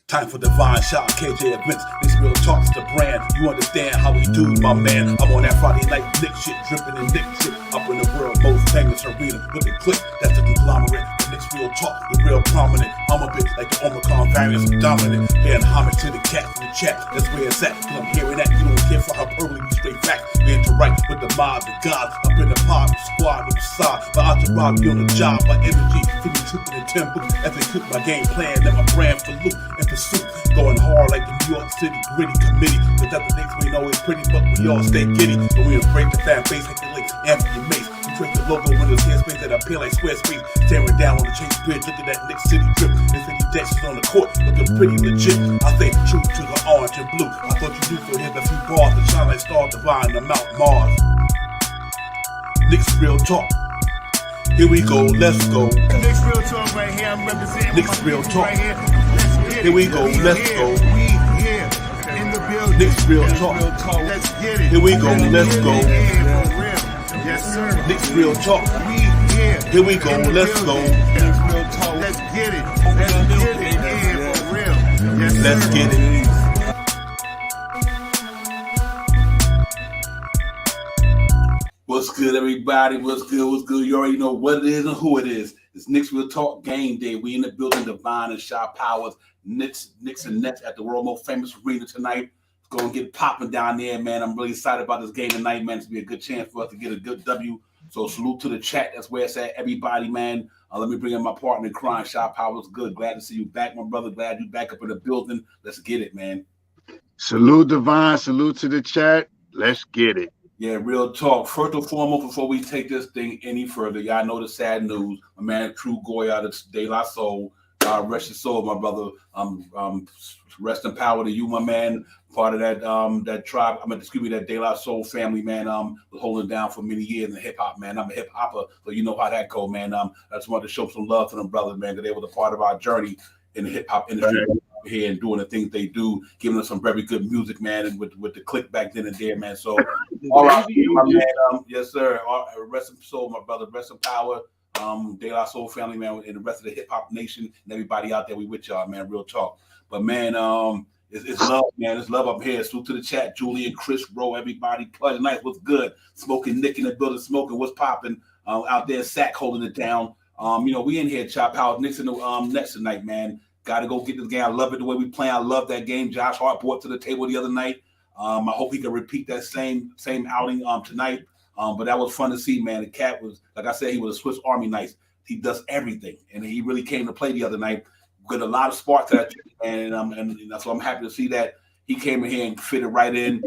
Time for divine shot, KJ events. This real talk's the brand. You understand how we do, my man. I'm on that Friday night Knicks shit, dripping in Knicks shit. Up in the world most famous arena with a click. That's the conglomerate. The Knicks real talk, the real prominent. I'm a bit like the Omicron variant, I'm dominant. Paying homage to the cat in the chat. That's where it's at. Cause I'm hearing that. You don't care for hyperbole, we straight facts. We interact with the mob, the gods. Up in the pod, the squad, the facade. My entourage be on the job, my energy. Feeling tripping in 10 books. As they cook my game plan, and my brand for loot and pursuit. Going hard like the New York City gritty committee. Cause that's the Knicks we know is pretty, but we all stay giddy. But we embrace the fan base like the link, Anthony Mace. We create the logo with those headspace that appear like Squarespace. Staring down on the Chase Bridge, look at that Knicks City drip. And 50 Dexters on the court, looking pretty legit. I say true to the orange and blue. I thought you knew, so here's a few bars to shine like stars divine the Mount Mars. Knicks real talk. Here we go, let's go. Knicks real talk right here. I'm representing Knicks real talk. Right here. Here we go, let's go. We here in the building. Knicks real talk. Let's get it. Here we go, let's go. Yeah, for real. Yes, sir. Knicks real talk. We here. Here we go, let's go. Knicks real talk. Let's get it. Let's get it. Yeah, for real. Yes, sir. Let's get it. What's good, everybody? What's good? What's good? You already know what it is and who it is. It's Knicks Real Talk Game Day. We in the building, Divine and Shy Powers, Knicks and Nets at the world most famous arena tonight. It's going to get popping down there, man. I'm really excited about this game tonight, man. It's going to be a good chance for us to get a good W. So salute to the chat. That's where it's at, everybody, man. Let me bring in my partner in crime, Shy Powers. Good. Glad to see you back, my brother. Glad you back up in the building. Let's get it, man. Salute, Divine. Salute to the chat. Let's get it. Yeah, real talk. First and foremost, before we take this thing any further, y'all know the sad news. My man, True Goy out of De La Soul. Rest your soul, my brother. Rest in power to you, my man. Part of that tribe. That De La Soul family, man. Was holding down for many years in hip hop, man. I'm a hip hopper, so you know how that go, man. I just wanted to show some love to them brothers, man, because they were a part of our journey in the hip hop industry. Right here and doing the things they do, giving us some very good music, man, and with the click back then and there, man. So, all right, my man. Yes, sir. Rest in soul, my brother. Rest in power. De La Soul family, man, and the rest of the hip hop nation and everybody out there. We with y'all, man. Real talk. But man, it's love, man. It's love up here. Salute to the chat, Julian, Chris, Rowe, everybody. Pleasure night. What's good? Smoking, Nick in the building, smoking. What's popping? Out there, Sack holding it down. We in here, Chop House, Knicks in the Nets tonight, man. Got to go get this game. I love it the way we play. I love that game. Josh Hart brought to the table the other night. I hope he can repeat that same outing tonight. But that was fun to see, man. The cat was, like I said, he was a Swiss Army knife. He does everything, and he really came to play the other night. Got a lot of spark to that, and so I'm happy to see that he came in here and fitted right in.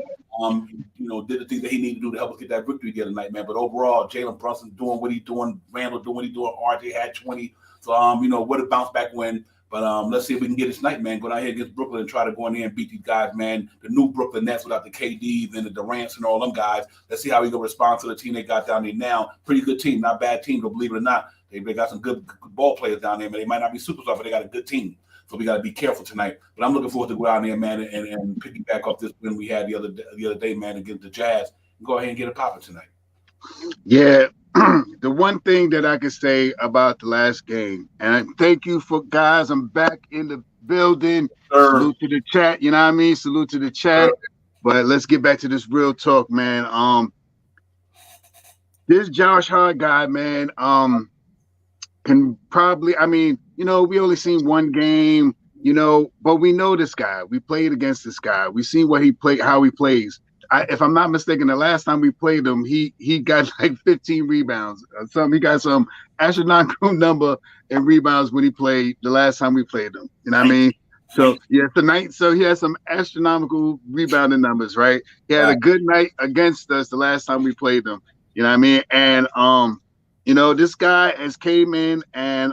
Did the things that he needed to do to help us get that victory the other night, man. But overall, Jalen Brunson doing what he's doing, Randall doing what he's doing, RJ had 20. So what a bounce back win. But let's see if we can get it tonight, man. Go down here against Brooklyn and try to go in there and beat these guys, man. The new Brooklyn Nets without the KDs and the Durants and all them guys. Let's see how we can respond to the team they got down there now. Pretty good team, not bad team, but believe it or not, they got some good ball players down there, man. They might not be superstars, but they got a good team. So we got to be careful tonight. But I'm looking forward to go out there, man, and picking back up this win we had the other day, man, against the Jazz. Go ahead and get it popping tonight. Yeah. The one thing that I can say about the last game, and thank you for guys. I'm back in the building. Salute to the chat. You know what I mean? Salute to the chat. But let's get back to this real talk, man. This Josh Hart guy, man, can probably, we only seen one game, but we know this guy. We played against this guy. We seen what he played, how he plays. If I'm not mistaken, the last time we played him, he got like 15 rebounds. He got some astronomical number in rebounds when he played the last time we played him. You know what I mean? So yeah, tonight. So he had some astronomical rebounding numbers, right? He had a good night against us the last time we played him. You know what I mean? And this guy has came in and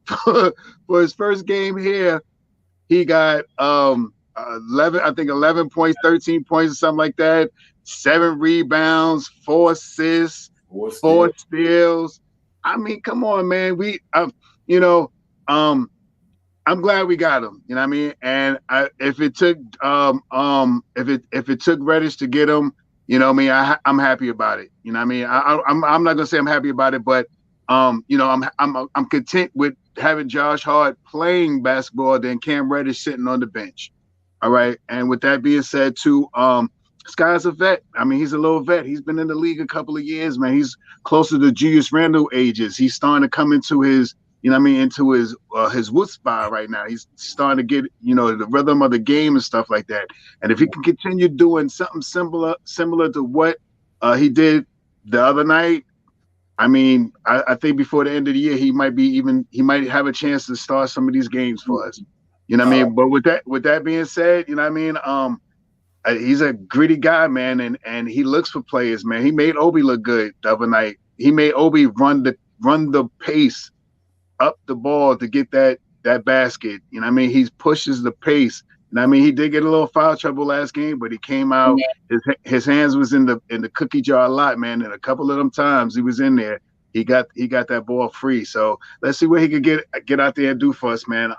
for his first game here, he got 11 points, 13 points or something like that, 7 rebounds, 4 assists, 4 steals. Come on, man. I'm glad we got him. You know what I mean? And if it took if it took Reddish to get him, I'm happy about it. You know what I mean? I'm not gonna say I'm happy about it, but I'm content with having Josh Hart playing basketball than Cam Reddish sitting on the bench. All right. And with that being said, too, this guy's a vet. I mean, he's a little vet. He's been in the league a couple of years, man. He's closer to Julius Randle ages. He's starting to come into his, into his wood spot right now. He's starting to get, the rhythm of the game and stuff like that. And if he can continue doing something similar to what he did the other night, I mean, I think before the end of the year, he might have a chance to start some of these games for us. You know what I mean? But with that being said, he's a gritty guy, man, and he looks for players, man. He made Obi look good the other night. He made Obi run the pace up the ball to get that basket. You know what I mean? He pushes the pace. And I mean, he did get a little foul trouble last game, but he came out. His hands was in the cookie jar a lot, man. And a couple of them times he was in there, he got that ball free. So let's see what he could get out there and do for us, man.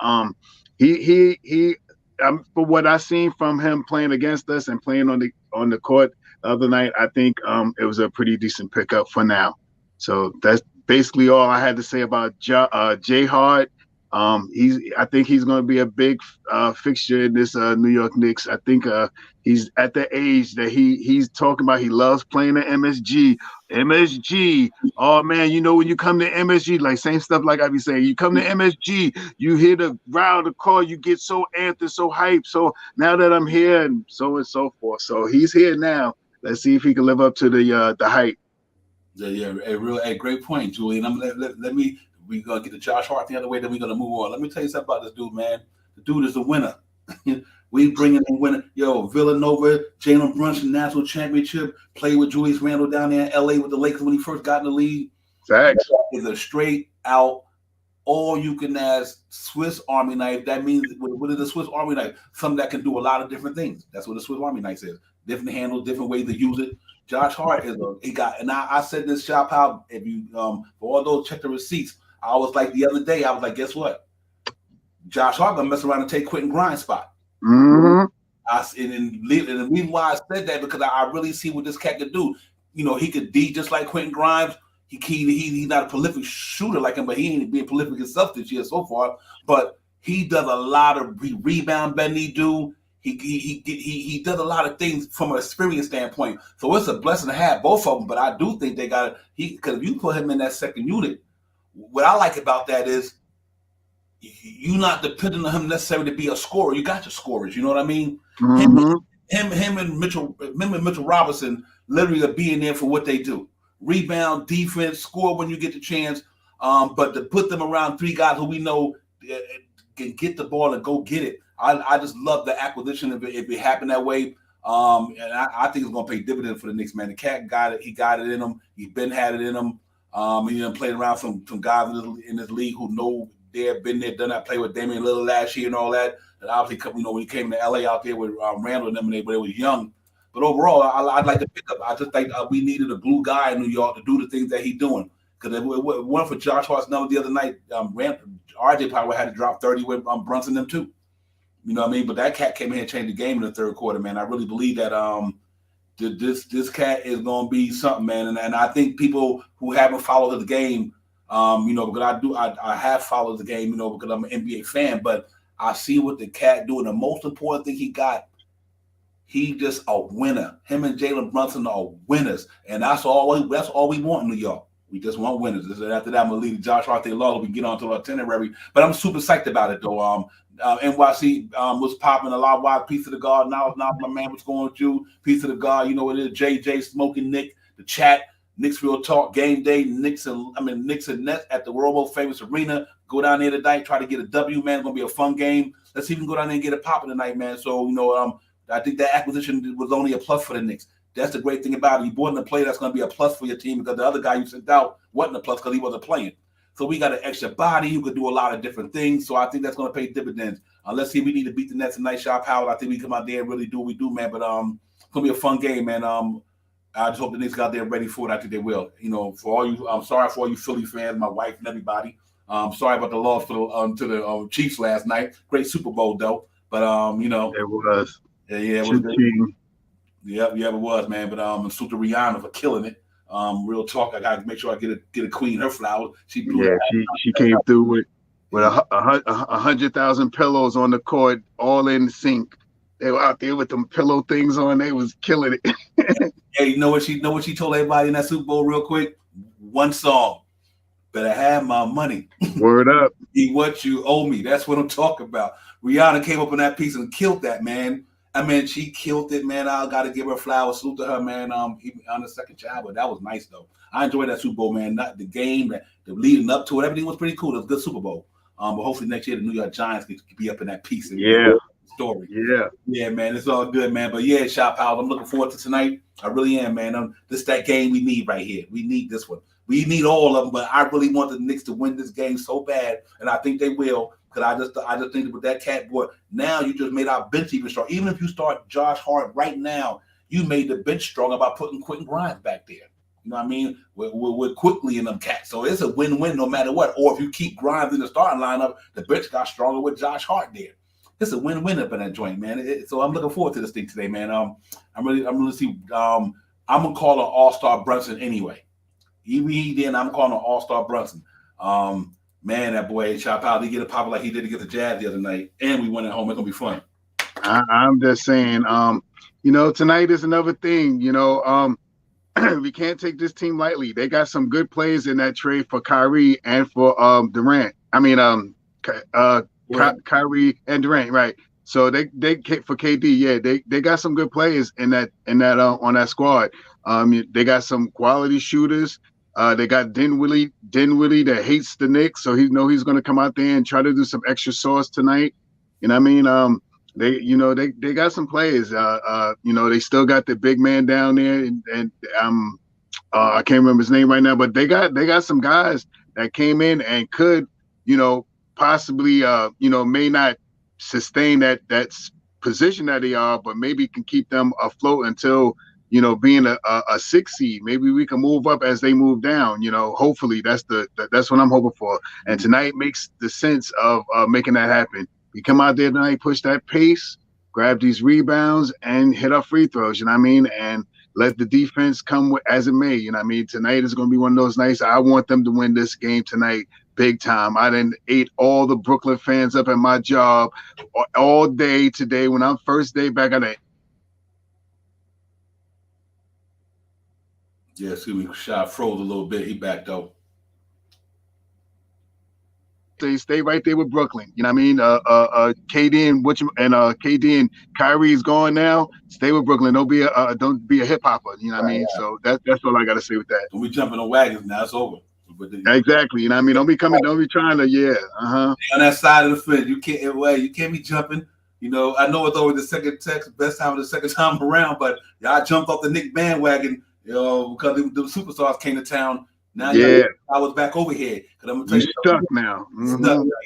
For what I seen from him playing against us and playing on the court the other night, I think it was a pretty decent pickup for now. So that's basically all I had to say about Jay Hart. I think he's going to be a big fixture in this New York Knicks. I think he's at the age that he's talking about. He loves playing at MSG. MSG. Oh man, when you come to MSG, like same stuff like I be saying. You come to MSG, you hear the round of call, you get so amped and so hyped. So now that I'm here, and so forth. So he's here now. Let's see if he can live up to the hype. Yeah, a great point, Julian. We're going to get to Josh Hart the other way, then we're going to move on. Let me tell you something about this dude, man. The dude is a winner. We bringing in winner. Yo, Villanova, Jalen Brunson, national championship, played with Julius Randle down there in L.A. with the Lakers when he first got in the league. Facts. Is a straight out, all-you-can-ask Swiss Army knife. That means, what is a Swiss Army knife? Something that can do a lot of different things. That's what a Swiss Army knife is. Different handles, different ways to use it. Josh Hart is and I said this, Shop How, if you, for all those, check the receipts. I was like the other day, I was like, guess what? Josh Hart gonna mess around and take Quentin Grimes' spot. Mm-hmm. And the reason why I said that, because I really see what this cat could do. He could D just like Quentin Grimes. He's not a prolific shooter like him, but he ain't being prolific himself this year so far. But he does a lot of rebound better than he do. He does a lot of things from an experience standpoint. So it's a blessing to have both of them. But I do think they got because if you put him in that second unit, what I like about that is you're not dependent on him necessarily to be a scorer. You got your scorers. You know what I mean? Mm-hmm. Him and Mitchell Robinson literally are being there for what they do: rebound, defense, score when you get the chance. But to put them around three guys who we know can get the ball and go get it, I just love the acquisition if it happened that way. And I think it's going to pay dividends for the Knicks, man. The cat got it. He got it in him. He's had it in him. He done played around some guys in this league who know they have been there, done that, play with Damian Lillard last year and all that. And obviously, when he came to LA out there with Randall and them, but they was young. But overall, I'd like to pick up. I just think we needed a glue guy in New York to do the things that he's doing. Because if it went for Josh Hart's number the other night, RJ probably had to drop 30 with Brunson them too. You know what I mean? But that cat came in and changed the game in the third quarter, man. I really believe that this cat is going to be something, man. And I think people who haven't followed the game, because I have followed the game, because I'm an NBA fan, but I see what the cat do. And the most important thing he just a winner. Him and Jalen Brunson are winners. And that's all we want in New York. We just want winners. And after that, I'm going to leave Josh Hart alone. We can get on to our itinerary. But I'm super psyched about it, though. NYC was popping a lot. Wild Piece of the God. Now my man, what's going with you? Piece of the God. You know what it is. JJ, Smoking Nick, the chat, Knicks Real Talk, Game Day, Knicks and Nets at the world most famous arena. Go down there tonight, try to get a W, man. It's going to be a fun game. Let's even go down there and get it popping tonight, man. So, I think that acquisition was only a plus for the Knicks. That's the great thing about it. You brought in a player that's going to be a plus for your team, because the other guy you sent out wasn't a plus because he wasn't playing. So we got an extra body who could do a lot of different things. So I think that's going to pay dividends. Let's see, we need to beat the Nets tonight, Shop Howard. I think we come out there and really do what we do, man. But it's going to be a fun game, man. I just hope the Knicks got there ready for it. I think they will. For all you, I'm sorry for all you Philly fans, my wife and everybody. Sorry about the loss to the Chiefs last night. Great Super Bowl, though. But, It was. Yeah, it was good. Yep, it was, man. But salute to Rihanna for killing it. Real talk. I gotta make sure I get a queen her flowers. She came through with 100,000 pillows on the court, all in sync. They were out there with them pillow things on. They was killing it. Hey, you know what she told everybody in that Super Bowl real quick? One song. Better have my money. Word up. Be what you owe me. That's what I'm talking about. Rihanna came up in that piece and killed that, man. I mean, she killed it, man. I got to give her flowers. Salute to her, man. Even on the second child, but that was nice, though. I enjoyed that Super Bowl, man. Not the game, the leading up to it. Everything was pretty cool. It was a good Super Bowl. But hopefully next year the New York Giants could be up in that piece. Story. Yeah, man. It's all good, man. But yeah, Shop House, I'm looking forward to tonight. I really am, man. This is that game we need right here. We need this one. We need all of them, but I really want the Knicks to win this game so bad, and I think they will. Because I just think that with that cat boy, now you just made our bench even strong. Even if you start Josh Hart right now, you made the bench strong by putting Quentin Grimes back there. You know what I mean? We're quickly in them cats. So it's a win-win no matter what. Or if you keep Grimes in the starting lineup, the bench got stronger with Josh Hart there. It's a win-win up in that joint, man. So I'm looking forward to this thing today, man. I'm gonna see. I'm gonna call an All-Star Brunson anyway. Then I'm calling an All-Star Brunson. Man, that boy Chop out. He get a pop like he did against the Jazz the other night, and we went at home. It's gonna be fun. I'm just saying, tonight is another thing. We can't take this team lightly. They got some good plays in that trade for Kyrie and for Durant. I mean, Kyrie and Durant, right? So they for KD, they got some good players in that on that squad. They got some quality shooters. They got Dinwiddie that hates the Knicks, so he's going to come out there and try to do some extra sauce tonight. You know what I mean? They got some players. They still got the big man down there, and I can't remember his name right now, but they got some guys that came in and could, possibly, may not sustain that position that they are, but maybe can keep them afloat until, being a 6 seed. Maybe we can move up as they move down. Hopefully that's what I'm hoping for. And tonight makes the sense of making that happen. We come out there tonight, push that pace, grab these rebounds, and hit our free throws. You know what I mean? And let the defense come as it may. You know what I mean? Tonight is going to be one of those nights. I want them to win this game tonight, big time. I done ate all the Brooklyn fans up at my job all day today when I'm first day back at it. Yeah, see, we shot froze a little bit. He back though. They stay right there with Brooklyn. You know what I mean? KD and Kyrie's gone now. Stay with Brooklyn. Don't be a hip hopper. You know what I mean? So that's all I gotta say with that. When we jumping on wagons now, it's over. Exactly. You know what I mean? Don't be trying to, on that side of the fence. You can't be jumping. I know it's over the second best time of the second time around, but y'all jumped off the Knicks bandwagon, because the superstars came to town. Now I was back over here. Because I'm gonna tell you stuck now.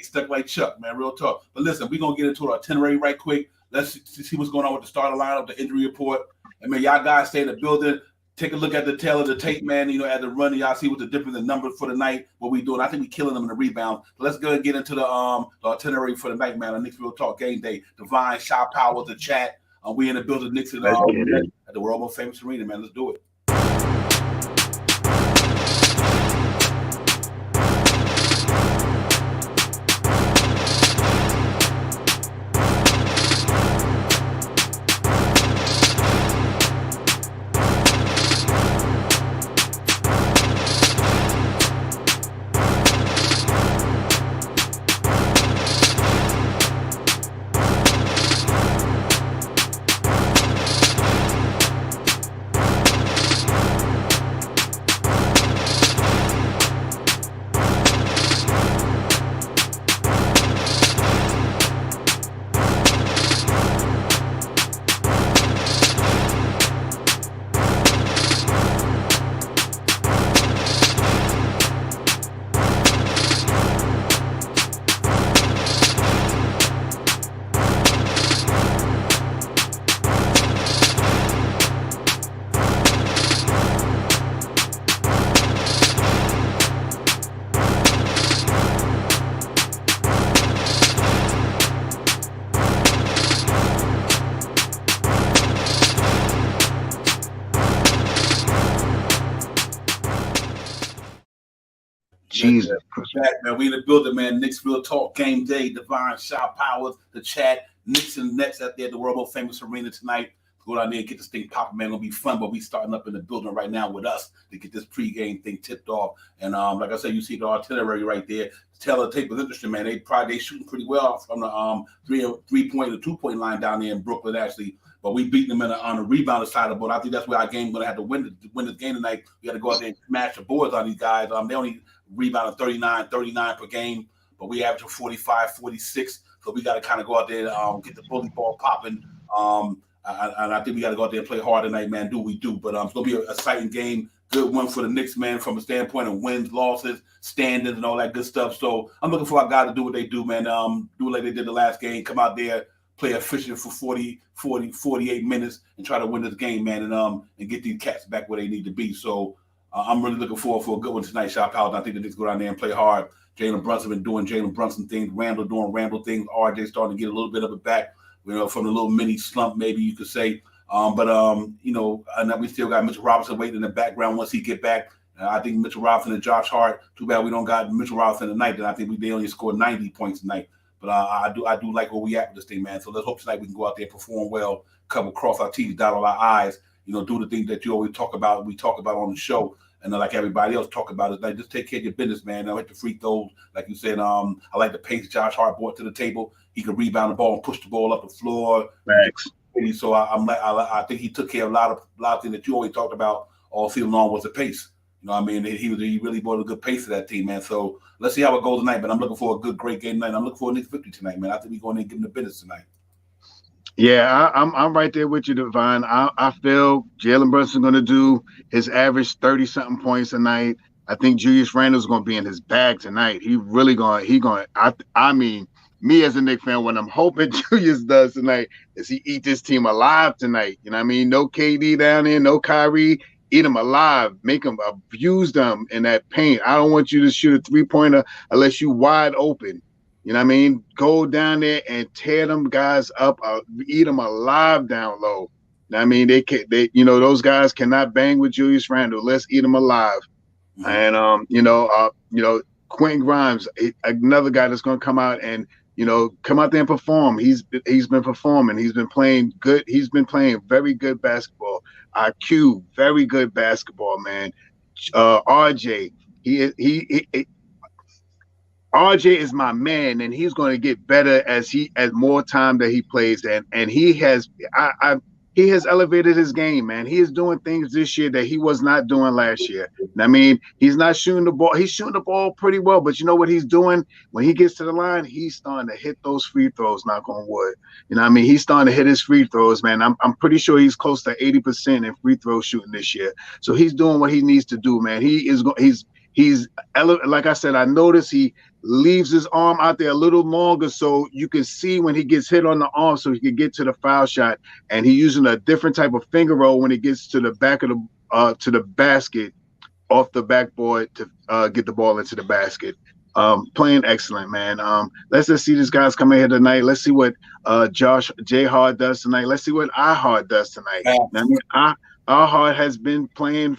Stuck like Chuck, man. Real talk. But listen, we're gonna get into our itinerary right quick. Let's see what's going on with the starting lineup, the injury report. I mean, y'all guys stay in the building. Take a look at the tail of the tape, man. At the run, y'all see what the difference in numbers for the night. What we doing? I think we killing them in the rebound. So let's go and get into the itinerary for the night, man. On Knicks Real Talk Game Day. Divine, Shop Power, the chat. We in the building. Knicks at the world most famous arena, man. Let's do it. Jesus. Back, man. We in the building, man. Knicks Real Talk, Game Day, Divine, Shaw Powers, the chat, Knicks and Nets out there at the world most famous arena tonight. Go down there and get this thing popping, man. It'll be fun, but we starting up in the building right now with us to get this pregame thing tipped off. And like I said, you see the artillery right there. Taylor tape was interesting, man. They shooting pretty well from the 3-point and 2-point line down there in Brooklyn, actually. But we beat them on the rebound side of the board. I think that's where our game going to have to win this game tonight. We got to go out there and smash the boards on these guys. They only rebounded 39 per game, but we average 45, 46. So we got to kind of go out there and get the bully ball popping. And I think we got to go out there and play hard tonight, man. Do what we do. But it's going to be an exciting game. Good one for the Knicks, man, from a standpoint of wins, losses, standings, and all that good stuff. So I'm looking for our guys to do what they do, man. Do like they did the last game. Come out there, play efficient for 48 minutes and try to win this game, man, and get these cats back where they need to be. So I'm really looking forward for a good one tonight, Shop House. I think the Knicks go down there and play hard. Jalen Brunson been doing Jalen Brunson things. Randall doing Randall things. RJ starting to get a little bit of it back, from a little mini slump, maybe you could say. And we still got Mitchell Robinson waiting in the background once he get back. I think Mitchell Robinson and Josh Hart. Too bad we don't got Mitchell Robinson tonight. Then I think they only scored 90 points tonight. But I do like where we at with this thing, man. So let's hope tonight we can go out there and perform well, cross our T's, dot all our I's. Do the things that you always talk about. We talk about on the show, and like everybody else talk about it. Like just take care of your business, man. Hit the free throws, like you said. I like the pace Josh Hart brought to the table. He could rebound the ball and push the ball up the floor. Thanks. So I think he took care of a lot of things that you always talked about all season long was the pace. He really brought a good pace to that team, man. So let's see how it goes tonight. But I'm looking for a great game tonight. I'm looking for a Knicks victory tonight, man. I think we're going to give them the business tonight. Yeah, I'm right there with you, Divine. I feel Jalen Brunson going to do his average 30-something points a night. I think Julius Randle's going to be in his bag tonight. Me as a Knicks fan, what I'm hoping Julius does tonight is he eat this team alive tonight. You know what I mean? No KD down there, no Kyrie. Eat them alive. Make them abuse them in that paint. I don't want you to shoot a 3-pointer unless you wide open. You know what I mean? Go down there and tear them guys up. Eat them alive down low. You know what I mean? Those guys cannot bang with Julius Randle. Let's eat them alive. Mm-hmm. And Quentin Grimes, another guy that's going to come out and come out there and perform. He's been performing. He's been playing good. He's been playing very good basketball. IQ, very good basketball, man. RJ, RJ is my man, and he's going to get better as more time that he plays, and he has elevated his game, man. He is doing things this year that he was not doing last year. I mean, he's not shooting the ball. He's shooting the ball pretty well, but you know what he's doing? When he gets to the line, he's starting to hit those free throws, knock on wood. You know what I mean? He's starting to hit his free throws, man. I'm pretty sure he's close to 80% in free throw shooting this year. So he's doing what he needs to do, man. He's like I said, I noticed he leaves his arm out there a little longer so you can see when he gets hit on the arm so he can get to the foul shot. And he's using a different type of finger roll when he gets to the back of the basket off the backboard to get the ball into the basket. Playing excellent, man. Let's just see these guys come in here tonight. Let's see what J Hard does tonight. Let's see what I Hard does tonight. I mean, our Hard has been playing,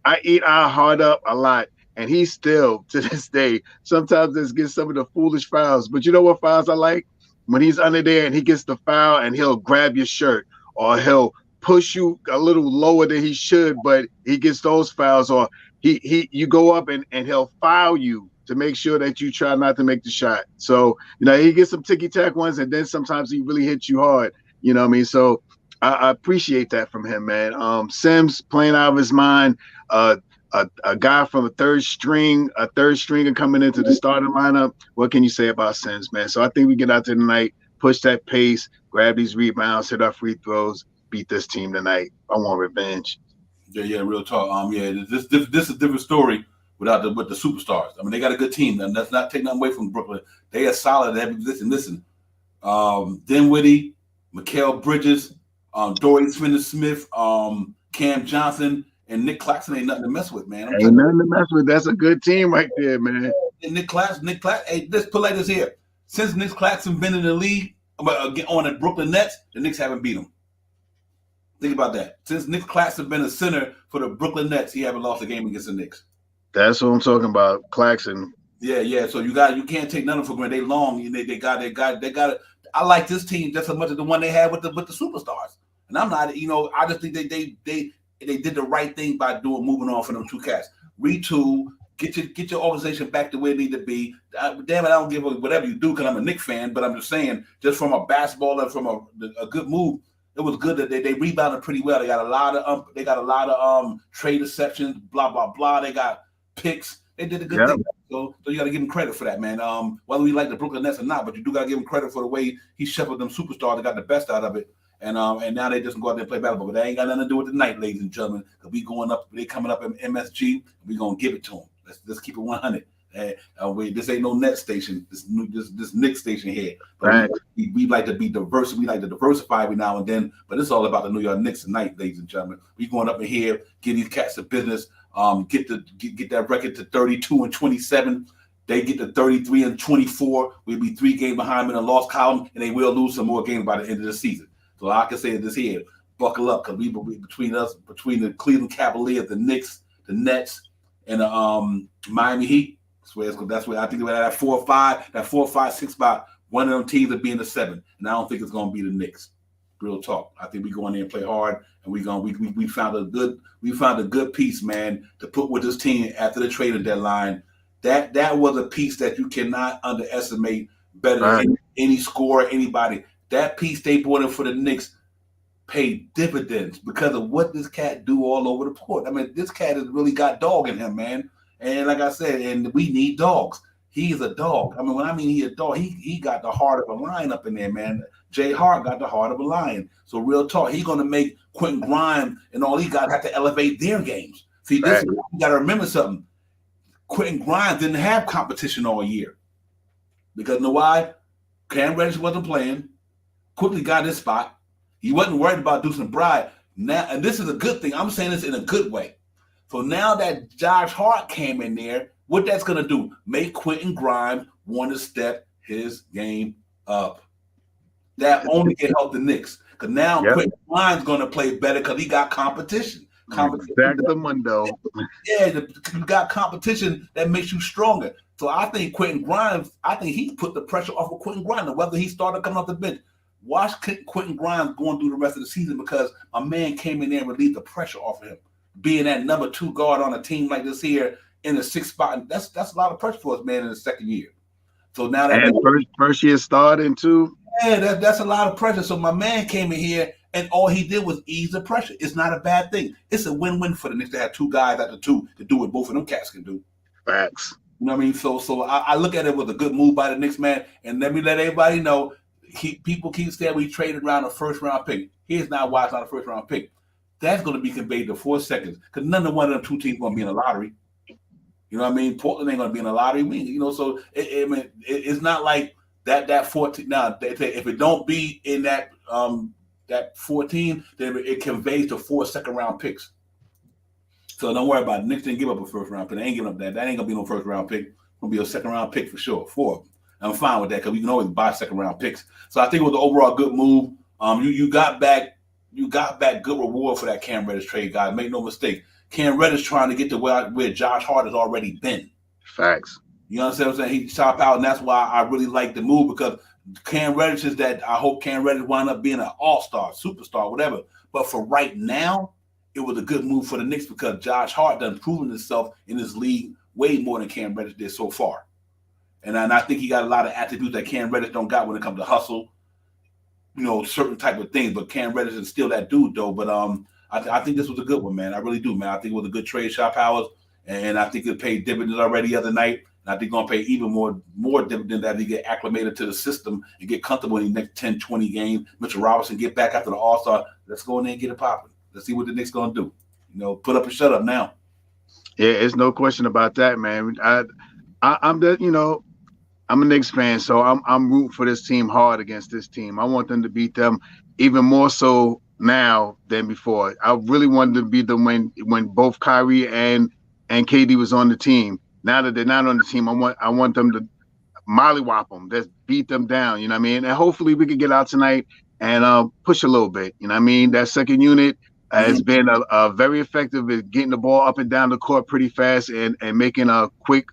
I eat our Hard up a lot. And he still, to this day, sometimes just gets some of the foolish fouls. But you know what fouls I like? When he's under there and he gets the foul and he'll grab your shirt or he'll push you a little lower than he should, but he gets those fouls. Or you go up and he'll foul you to make sure that you try not to make the shot. So, he gets some ticky-tack ones, and then sometimes he really hits you hard. You know what I mean? So I appreciate that from him, man. Sims playing out of his mind. A guy from a third stringer coming into the starting lineup. What can you say about Sims, man? So I think we get out there tonight, push that pace, grab these rebounds, hit our free throws, beat this team tonight. I want revenge. Yeah, real talk. This is a different story with the superstars. I mean, they got a good team. And that's not taking nothing away from Brooklyn. They are solid at every position. Listen, Dinwiddie, Mikal Bridges, Dorian Finney-Smith, Cam Johnson, and Nick Claxton ain't nothing to mess with, man. Ain't nothing to mess with. That's a good team right there, man. And Nick Claxton, hey, let's put like this here. Since Nick Claxton been in the league on the Brooklyn Nets, the Knicks haven't beat him. Think about that. Since Nick Claxton been a center for the Brooklyn Nets, he haven't lost a game against the Knicks. That's what I'm talking about. Claxton. Yeah. So you can't take none of them for granted. They long. They got it. I like this team just as much as the one they had with the superstars. And I'm not, I just think they did the right thing by moving on from them two cats. Retool, get your organization back to where it need to be. Damn it, I don't give a whatever you do because I'm a Knicks fan, but I'm just saying, just from a basketball and from a good move, it was good that they rebounded pretty well. They got a lot of trade exceptions, blah blah blah. They got picks. They did a good thing. So you got to give him credit for that, man. Whether we like the Brooklyn Nets or not, but you do got to give him credit for the way he shepherded them superstars that got the best out of it. And now they just go out there and play basketball. But that ain't got nothing to do with tonight, ladies and gentlemen. Because they coming up in MSG, we gonna give it to them. Let's keep it 100. This ain't no net station. This Knicks station here. But right. we like to be diverse. We like to diversify every now and then. But it's all about the New York Knicks tonight, ladies and gentlemen. We going up in here, get these cats to business. Get that record to 32-27. They get to 33-24. We'll be 3 games behind them in the loss column, and they will lose some more games by the end of the season. So I can say this here: buckle up, because we between the Cleveland Cavaliers, the Knicks, the Nets, and the Miami Heat. That's where I think that 4 or 5, 6 spot, one of them teams will be in the 7, and I don't think it's going to be the Knicks. Real talk. I think we go in there and play hard, and we found a good piece, man, to put with this team after the trading deadline. That was a piece that you cannot underestimate. Better than any scorer, anybody. That piece they brought in for the Knicks paid dividends because of what this cat do all over the court. I mean, this cat has really got dog in him, man. And like I said, and we need dogs. He's a dog. I mean, when I mean he a dog, he got the heart of a lion up in there, man. Jay Hart got the heart of a lion. So real talk, he's going to make Quentin Grimes and all these guys have to elevate their games. See, this you got to remember something. Quentin Grimes didn't have competition all year. Because you know why? Cam Reddish wasn't playing. Quickly got his spot. He wasn't worried about Deuce McBride. Now, and this is a good thing. I'm saying this in a good way. So now that Josh Hart came in there, what that's going to do? Make Quentin Grimes want to step his game up. That only can help the Knicks. Because now Quentin Grimes going to play better because he got competition. Exactly, Mundo. Yeah, you got competition that makes you stronger. So I think Quentin Grimes, he put the pressure off of Quentin Grimes. Whether he started coming off the bench, watch Quentin Grimes going through the rest of the season because a man came in there and relieved the pressure off of him. Being that number 2 guard on a team like this here in the 6th spot, that's a lot of pressure for us, man, in the 2nd year. So now that first year starting too. Yeah, that's a lot of pressure. So my man came in here and all he did was ease the pressure. It's not a bad thing. It's a win-win for the Knicks to have 2 guys at the 2 to do what both of them cats can do. Facts. You know what I mean? So I look at it with a good move by the Knicks, man. And let me let everybody know, people keep saying we traded around a 1st-round pick. Here's now why it's not a 1st-round pick. That's going to be conveyed to 4 seconds because none of one of them 2 teams going to be in the lottery. You know what I mean? Portland ain't going to be in the lottery. So it's not like that 14. Now, if it don't be in that 14, then it conveys to 4 second-round picks. So don't worry about it. Knicks didn't give up a 1st-round pick. They ain't giving up that. That ain't going to be no 1st-round pick. It's going to be a 2nd-round pick for sure. 4. I'm fine with that because we can always buy 2nd-round picks. So I think it was an overall good move. You got back good reward for that Cam Reddish trade, guys. Make no mistake. Cam Reddish trying to get to where Josh Hart has already been. Facts. You understand what I'm saying? He chop out, and that's why I really like the move because Cam Reddish is that. I hope Cam Reddish wind up being an all-star, superstar, whatever. But for right now, it was a good move for the Knicks because Josh Hart done proven himself in this league way more than Cam Reddish did so far. And I think he got a lot of attributes that Cam Reddish don't got when it comes to hustle, certain type of things. But Cam Reddish is still that dude, though. But I think this was a good one, man. I really do, man. I think it was a good trade, Shop Powers, and I think it paid dividends already the other night. And I think going to pay even more dividends as he get acclimated to the system and get comfortable in the next 10, 20 games. Mitchell Robinson get back after the All-Star. Let's go in there and get it popping. Let's see what the Knicks going to do. Put up and shut up now. Yeah, it's no question about that, man. I'm a Knicks fan, so I'm rooting for this team hard against this team. I want them to beat them even more so now than before. I really wanted to beat them when both Kyrie and KD was on the team. Now that they're not on the team, I want them to mollywop them, just beat them down. You know what I mean? And hopefully we could get out tonight and push a little bit. You know what I mean? That second unit, has been very effective at getting the ball up and down the court pretty fast and making quick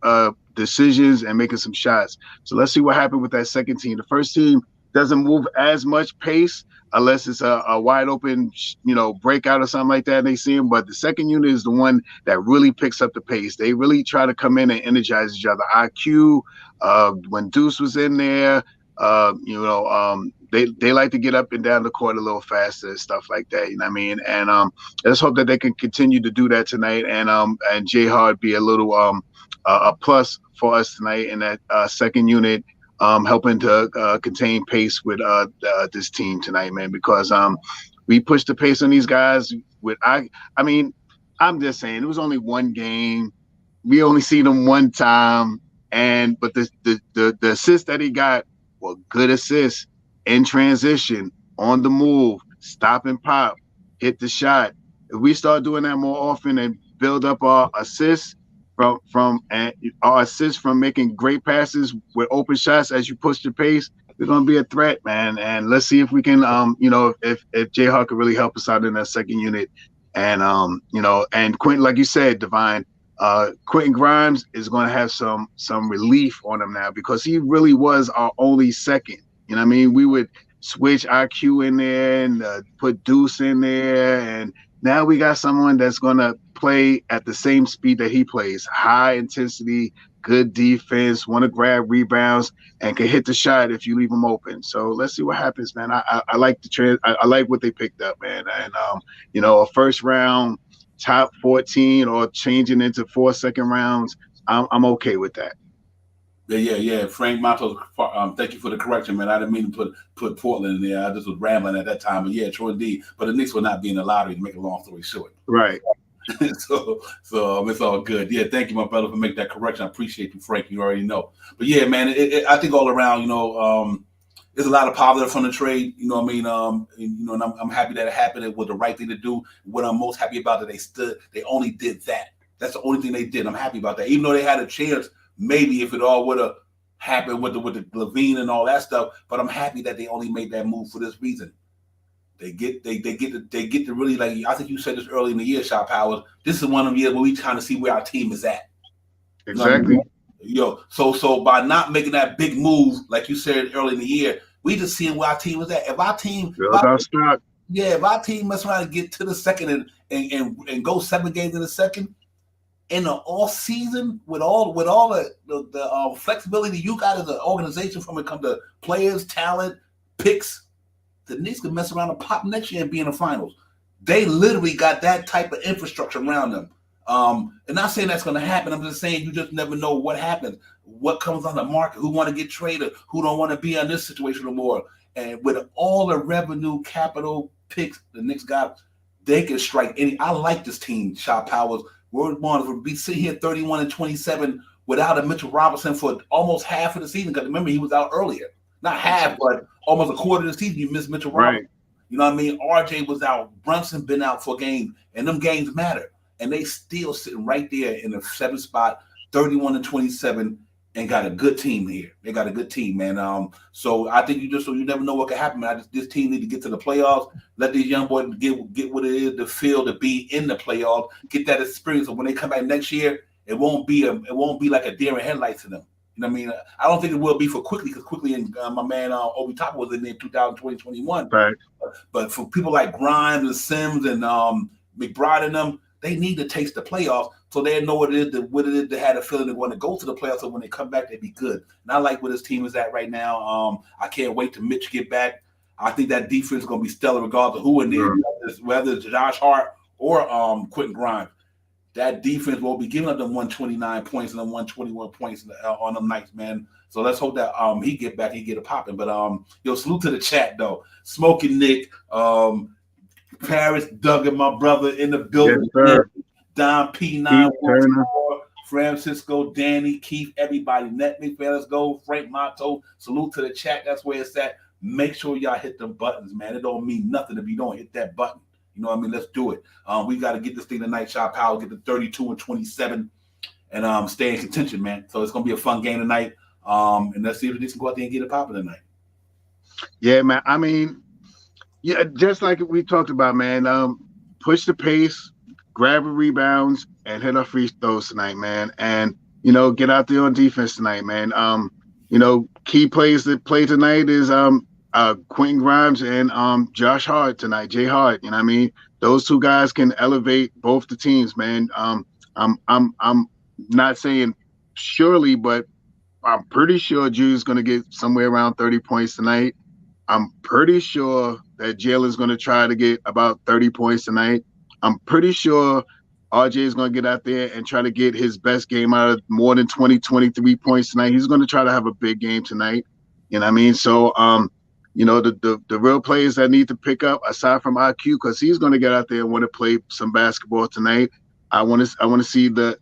decisions and making some shots. So let's see what happened with that second team. The first team doesn't move as much pace unless it's a wide open, breakout or something like that. And they see him, but the second unit is the one that really picks up the pace. They really try to come in and energize each other. IQ, when Deuce was in there, they like to get up and down the court a little faster and stuff like that. You know what I mean? And let's hope that they can continue to do that tonight. And J Hard be a little a plus for us tonight in that second unit. Helping to contain pace with this team tonight, man, because we pushed the pace on these guys I'm just saying it was only one game. We only seen them one time, but the assists that he got were good assists in transition, on the move, stop and pop, hit the shot. If we start doing that more often and build up our assists from making great passes with open shots as you push the pace, we're gonna be a threat, man. And let's see if we can, if J Hawk can really help us out in that second unit. And and Quentin, like you said, Divine, Quentin Grimes is gonna have some relief on him now because he really was our only second. You know what I mean? We would switch IQ in there and put Deuce in there, and now we got someone that's going to play at the same speed that he plays, high intensity, good defense, want to grab rebounds, and can hit the shot if you leave him open. So let's see what happens, man. I like I like what they picked up, man. And a first round top 14 or changing into 4 second rounds, I'm okay with that. Yeah. Frank Matos, thank you for the correction, man. I didn't mean to put Portland in there. I just was rambling at that time. But yeah, true indeed. But the Knicks will not be in the lottery, to make a long story short. Right. so it's all good. Yeah, thank you, my brother, for making that correction. I appreciate you, Frank. You already know. But yeah, man, I think all around, there's a lot of positive from the trade. You know what I mean? And I'm happy that it happened. It was the right thing to do. What I'm most happy about is they only did that. That's the only thing they did. I'm happy about that. Even though they had a chance, maybe if it all would have happened with the Levine and all that stuff, but I'm happy that they only made that move for this reason. They get to really, like I think you said this early in the year, Shot Powers. This is one of the years where we trying to see where our team is at. Exactly. So by not making that big move, like you said early in the year, we just seeing where our team is at. If our team mess around and get to the second and go 7 games in the second, in the off season with all the flexibility you got as an organization from when it comes to players, talent, picks, the Knicks can mess around and pop next year and be in the finals. They literally got that type of infrastructure around them. And not saying that's going to happen. I'm just saying you just never know what happens, what comes on the market, who want to get traded, who don't want to be in this situation anymore. And with all the revenue, capital, picks the Knicks got, they can strike any. I like this team, Shot Powers. We're going to be sitting here 31-27 without a Mitchell Robinson for almost half of the season. Because remember, he was out earlier. Not half, but almost a quarter of the season. You missed Mitchell Robinson. You know what I mean? RJ was out. Brunson been out for a game. And them games matter. And they still sitting right there in the 7th spot, 31-27, and got a good team here. They got a good team, man. So I think you never know what can happen, man. This team need to get to the playoffs. Let these young boys get what it is to feel to be in the playoffs. Get that experience. So when they come back next year, it won't be like a deer in headlights to them. You know what I mean? I don't think it will be for Quickly because Quickly and my man Obi Toppin was in there in 2020-21. Right. But for people like Grimes and Sims and McBride and them, they need to taste the playoffs so they know what it is to have a feeling they want to go to the playoffs. So when they come back, they be good. And I like where this team is at right now. I can't wait to Mitch get back. I think that defense is going to be stellar regardless of who in there, whether it's Josh Hart or Quentin Grimes. That defense will be giving up them 129 points and them 121 points on them nights, man. So let's hope that he get back, he get it popping. But salute to the chat though. Smoking Nick, Paris Duggan, my brother in the building. Yes, Don P9, Francisco, Danny, Keith, everybody. Net McFan, let's go. Frank Mato, salute to the chat. That's where it's at. Make sure y'all hit them buttons, man. It don't mean nothing if you don't hit that button. You know what I mean? Let's do it. We got to get this thing tonight, Shot Power, get to 32-27, and stay in contention, man. So it's going to be a fun game tonight. And let's see if the Knicks can go out there and get it popping tonight. Yeah, man. I mean, yeah, just like we talked about, man. push the pace, grab rebounds, and hit our free throws tonight, man. And get out there on defense tonight, man. Key plays that play tonight is Quentin Grimes and Josh Hart tonight, Jay Hart. You know what I mean? Those two guys can elevate both the teams, man. I'm not saying surely, but I'm pretty sure Drew's going to get somewhere around 30 points tonight. I'm pretty sure that Jalen's going to try to get about 30 points tonight. I'm pretty sure RJ is going to get out there and try to get his best game out of more than 20, 23 points tonight. He's going to try to have a big game tonight. You know what I mean? So, the real players that need to pick up, aside from IQ, because he's going to get out there and want to play some basketball tonight. I want to see the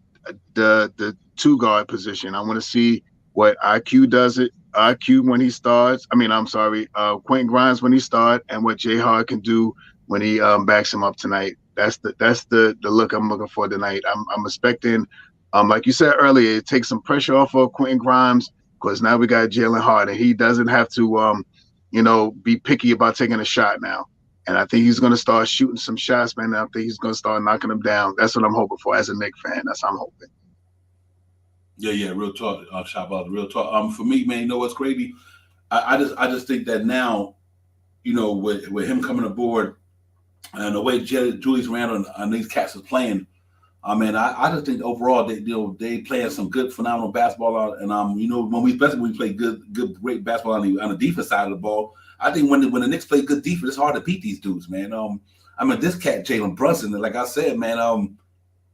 two guard position. I want to see what IQ does it. IQ when he starts. Quentin Grimes when he starts, and what Jay Hart can do when he backs him up tonight. That's the look I'm looking for tonight. I'm expecting, like you said earlier, it takes some pressure off of Quentin Grimes because now we got Jalen Hart, and he doesn't have to be picky about taking a shot now. And I think he's going to start shooting some shots, man. I think he's going to start knocking them down. That's what I'm hoping for as a Knicks fan. That's what I'm hoping. Yeah, real talk, Shop Out, real talk. For me, man, you know what's crazy? I just think that now, with him coming aboard and the way Julius Randle and these cats is playing, I just think overall they playing some good, phenomenal basketball. And especially when we play great basketball on the defense side of the ball. I think when the Knicks play good defense, it's hard to beat these dudes, man. This cat Jalen Brunson, like I said, man,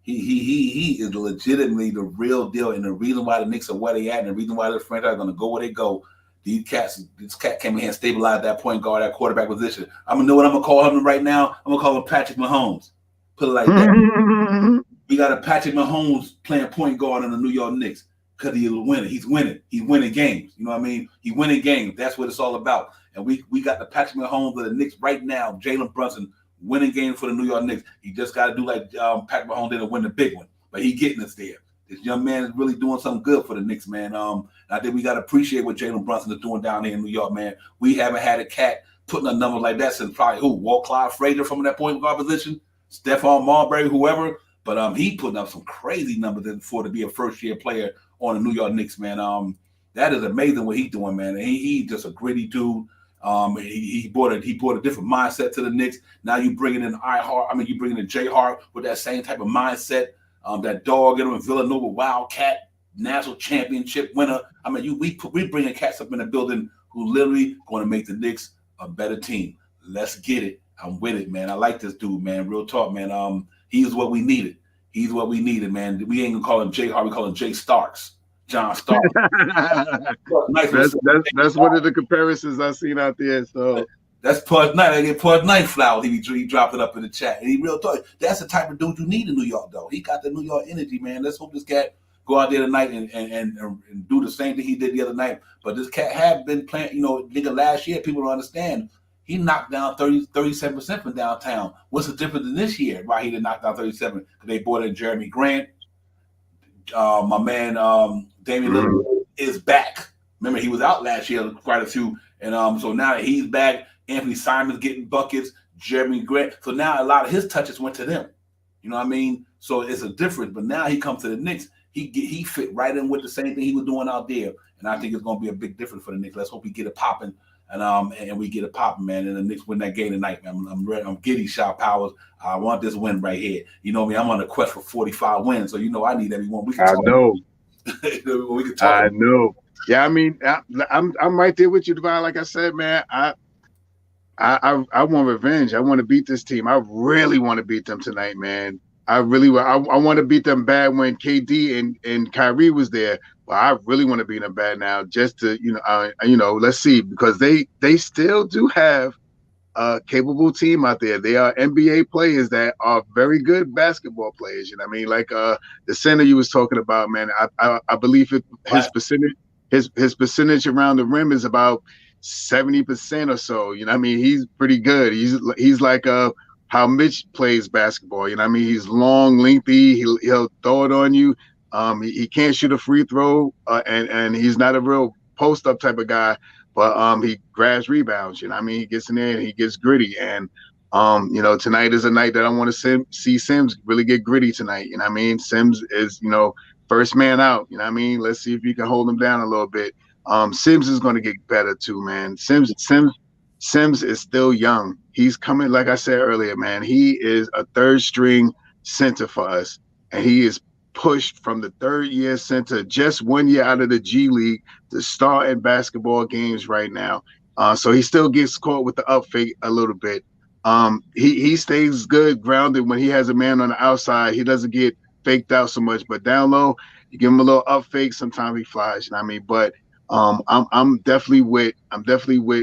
he is legitimately the real deal, and the reason why the Knicks are where they at, and the reason why the franchise is going to go where they go. This cat came in here and stabilized that point guard, that quarterback position. I'm gonna know what I'm gonna call him right now. I'm gonna call him Patrick Mahomes. Put it like that. We got a Patrick Mahomes playing point guard in the New York Knicks because he's winning. He's winning. He's winning games. You know what I mean? He's winning games. That's what it's all about. And we got the Patrick Mahomes of the Knicks right now. Jalen Brunson winning games for the New York Knicks. He just got to do like Patrick Mahomes did and win the big one. But he getting us there. This young man is really doing something good for the Knicks, man. I think we got to appreciate what Jalen Brunson is doing down here in New York, man. We haven't had a cat putting a number like that since probably Walt Clyde Frazier from that point guard position, Stephon Marbury, whoever. But he putting up some crazy numbers to be a first-year player on the New York Knicks, man. That is amazing what he's doing, man. And he just a gritty dude. He brought a different mindset to the Knicks. Now you bringing in you bringing in Jay Hart with that same type of mindset. That dog in Villanova Wildcat national championship winner. We bringing cats up in the building who literally going to make the Knicks a better team. Let's get it. I'm with it, man. I like this dude, man. Real talk, man. He's what we needed. He's what we needed, man. We ain't gonna call him Jay Hart. We call him Jay Starks. John Starks. That's one of the comparisons I've seen out there. So that's Pud Knight. I get Pud Knight flowers. He dropped it up in the chat. And he real talk. That's the type of dude you need in New York, though. He got the New York energy, man. Let's hope this cat go out there tonight and do the same thing he did the other night. But this cat have been playing, nigga, last year, people don't understand. He knocked down 37% from downtown. What's the difference in this year? Why he didn't knock down 37? Because they brought in Jeremy Grant. My man Damian Lillard is back. Remember, he was out last year, quite a few. And so now that he's back, Anthony Simon's getting buckets, Jeremy Grant. So now a lot of his touches went to them. You know what I mean? So it's a difference. But now he comes to the Knicks. He fit right in with the same thing he was doing out there. And I think it's going to be a big difference for the Knicks. Let's hope we get it popping. And we get it popping, man. And the Knicks win that game tonight, man. I'm ready. I'm giddy, Shot Powers. I want this win right here. You know me. I'm on a quest for 45 wins, so I need every one. I know. We can talk. I know. Yeah, I'm right there with you, Divine. Like I said, man, I want revenge. I want to beat this team. I really want to beat them tonight, man. I really I want to beat them bad when KD and Kyrie was there. Well, I really want to beat them bad now, just to let's see, because they still do have a capable team out there. They are NBA players that are very good basketball players. You know what I mean? Like the center you was talking about, man. I believe his percentage around the rim is about 70% or so. You know what I mean? He's pretty good. He's like how Mitch plays basketball. You know what I mean? He's long, lengthy. He'll throw it on you. He can't shoot a free throw, and he's not a real post-up type of guy, but he grabs rebounds. You know what I mean? He gets in there and he gets gritty. And You know, tonight is a night that I want to see Sims really get gritty tonight. You know what I mean? Sims is, you know, first man out. You know what I mean? Let's see if you can hold him down a little bit. Sims is going to get better too, man. Sims is still young. He's coming, like I said earlier, man. He is a third string center for us, and he is pushed from the third year center just 1 year out of the G League to start in basketball games right now. So he still gets caught with the up fake a little bit. He stays good grounded when he has a man on the outside. He doesn't get faked out so much, but down low, you give him a little up fake. Sometimes he flies. You know what I mean? But I'm definitely with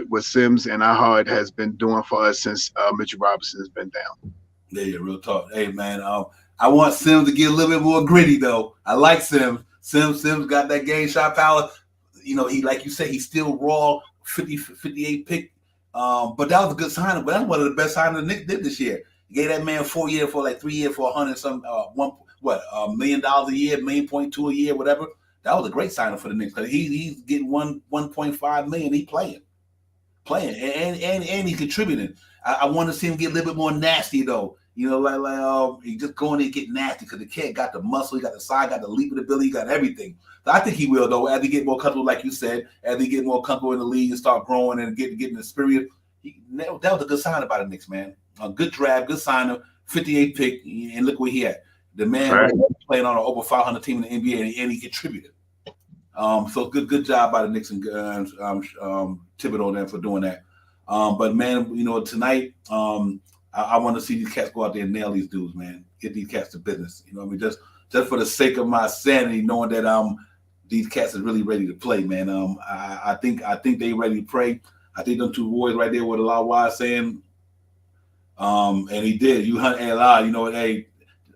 what Sims and Ahard has been doing for us since Mitchell Robinson has been down. Yeah, real talk. Hey man, I want Sims to get a little bit more gritty though. I like Sims. Sims got that game shot power. You know, he, like you said, he's still raw, 58 pick. But that was a good signing. But that's one of the best signings the Knicks did this year. He gave that man 4 years for like 3 years for $1 million a year, $1.2 million a year, whatever. That was a great signing for the Knicks because he's getting 1.5 million. He playing, and he's contributing. I want to see him get a little bit more nasty though. You know, he just go in there and get nasty because the kid got the muscle, he got the size, got the leaping ability, he got everything. So I think he will though, as he get more comfortable, like you said, as he get more comfortable in the league and start growing and getting the experience. That was a good sign about the Knicks, man. A good draft, good signer, 58 pick, and look where he at. The man was playing on an over 500 team in the NBA, and he contributed. So good job by the Knicks and Thibodeau them for doing that. But man, you know, tonight, I want to see these cats go out there and nail these dudes, man. Get these cats to business. You know what I mean? Just for the sake of my sanity, knowing that these cats are really ready to play, man. I think they ready to play. I think them two boys right there with a lot of wise saying, and he did. You hunt a lot, you know. Hey,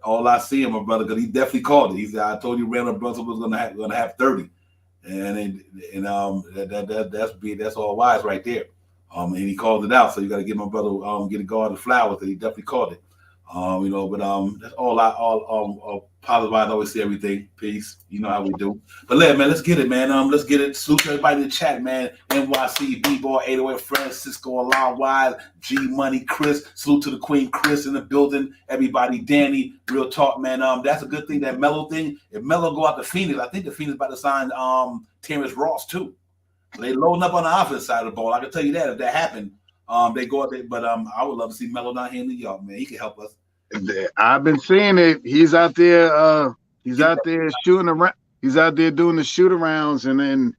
all I see him, my brother, because he definitely called it. He said, "I told you, Randall Brunson was gonna have 30," and that's all wise right there. And he called it out, so you got to give my brother get a guard of flowers. That he definitely called it. You know, but that's all positive wise. Always see everything. Peace. You know how we do. But let's get it, man. Let's get it. Salute to everybody in the chat, man. NYC, B-Ball, 808, Francisco, Alon Wise, G Money, Chris. Salute to the Queen, Chris in the building. Everybody, Danny. Real talk, man. That's a good thing. That Melo thing. If Melo go out to Phoenix, I think the Phoenix about to sign Terrence Ross too. They loading up on the offense side of the ball. I can tell you that if that happened, they go out there. But I would love to see Melo down here in New York, man. He can help us. I've been seeing it. He's out there. He's out there shooting around. He's out there doing the shoot arounds and then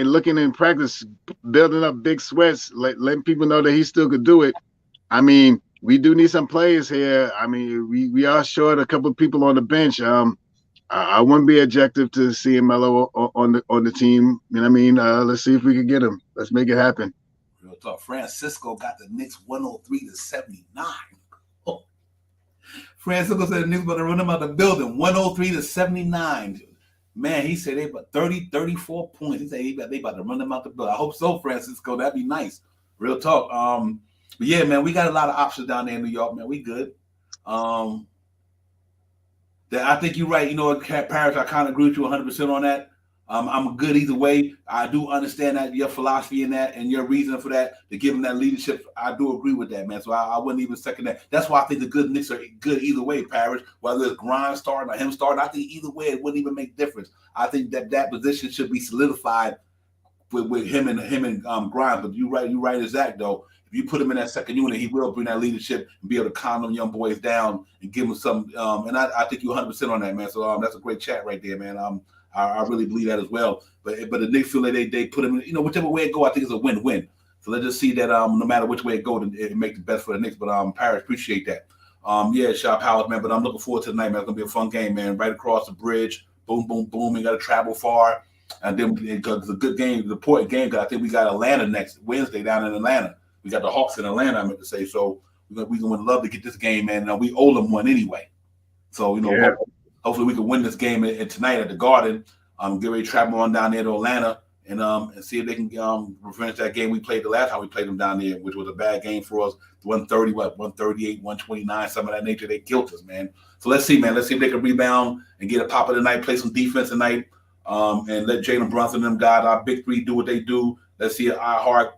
looking in practice, building up big sweats, letting people know that he still could do it. I mean, we do need some players here. I mean, we are short a couple of people on the bench. I wouldn't be objective to seeing Melo on the team. You know what I mean? Let's see if we can get him. Let's make it happen. Real talk. Francisco got the Knicks 103-79. Oh. Francisco said the Knicks about to run them out the building 103-79. Man, he said they about 34 points. He said they about to run them out the building. I hope so, Francisco. That'd be nice. Real talk. But yeah, man, we got a lot of options down there in New York, man. We good. I think you're right. You know, Paris, I kind of agree with you 100% on that. I'm good either way. I do understand that your philosophy in that and your reason for that, to give him that leadership. I do agree with that, man. So I wouldn't even second that. That's why I think the good Knicks are good either way, Paris. Whether it's Grimes starting or him starting, I think either way it wouldn't even make difference. I think that position should be solidified with him and Grimes. But you're right, Zach, though. If you put him in that second unit, he will bring that leadership and be able to calm them young boys down and give them some. And I think you're 100% on that, man. So that's a great chat right there, man. I really believe that as well. But the Knicks feel like they put him in, you know, whichever way it go, I think it's a win-win. So let's just see that no matter which way it goes, it makes the best for the Knicks. But Paris, appreciate that. Yeah, Sharp Howard, man. But I'm looking forward to tonight, man. It's gonna be a fun game, man. Right across the bridge, boom, boom, boom. You got to travel far, and then because it's a good game, the important game. Because I think we got Atlanta next Wednesday down in Atlanta. We got the Hawks in Atlanta, I meant to say. So we would love to get this game, man. We owe them one anyway. So, you know, hopefully we can win this game tonight at the Garden. Get ready to travel on down there to Atlanta and see if they can revenge that game we played the last time we played them down there, which was a bad game for us. 130, 138, 129, some of that nature. They killed us, man. So let's see, man. Let's see if they can rebound and get a pop of the night, play some defense tonight, and let Jalen Brunson and them guys, our big three, do what they do. Let's see our heart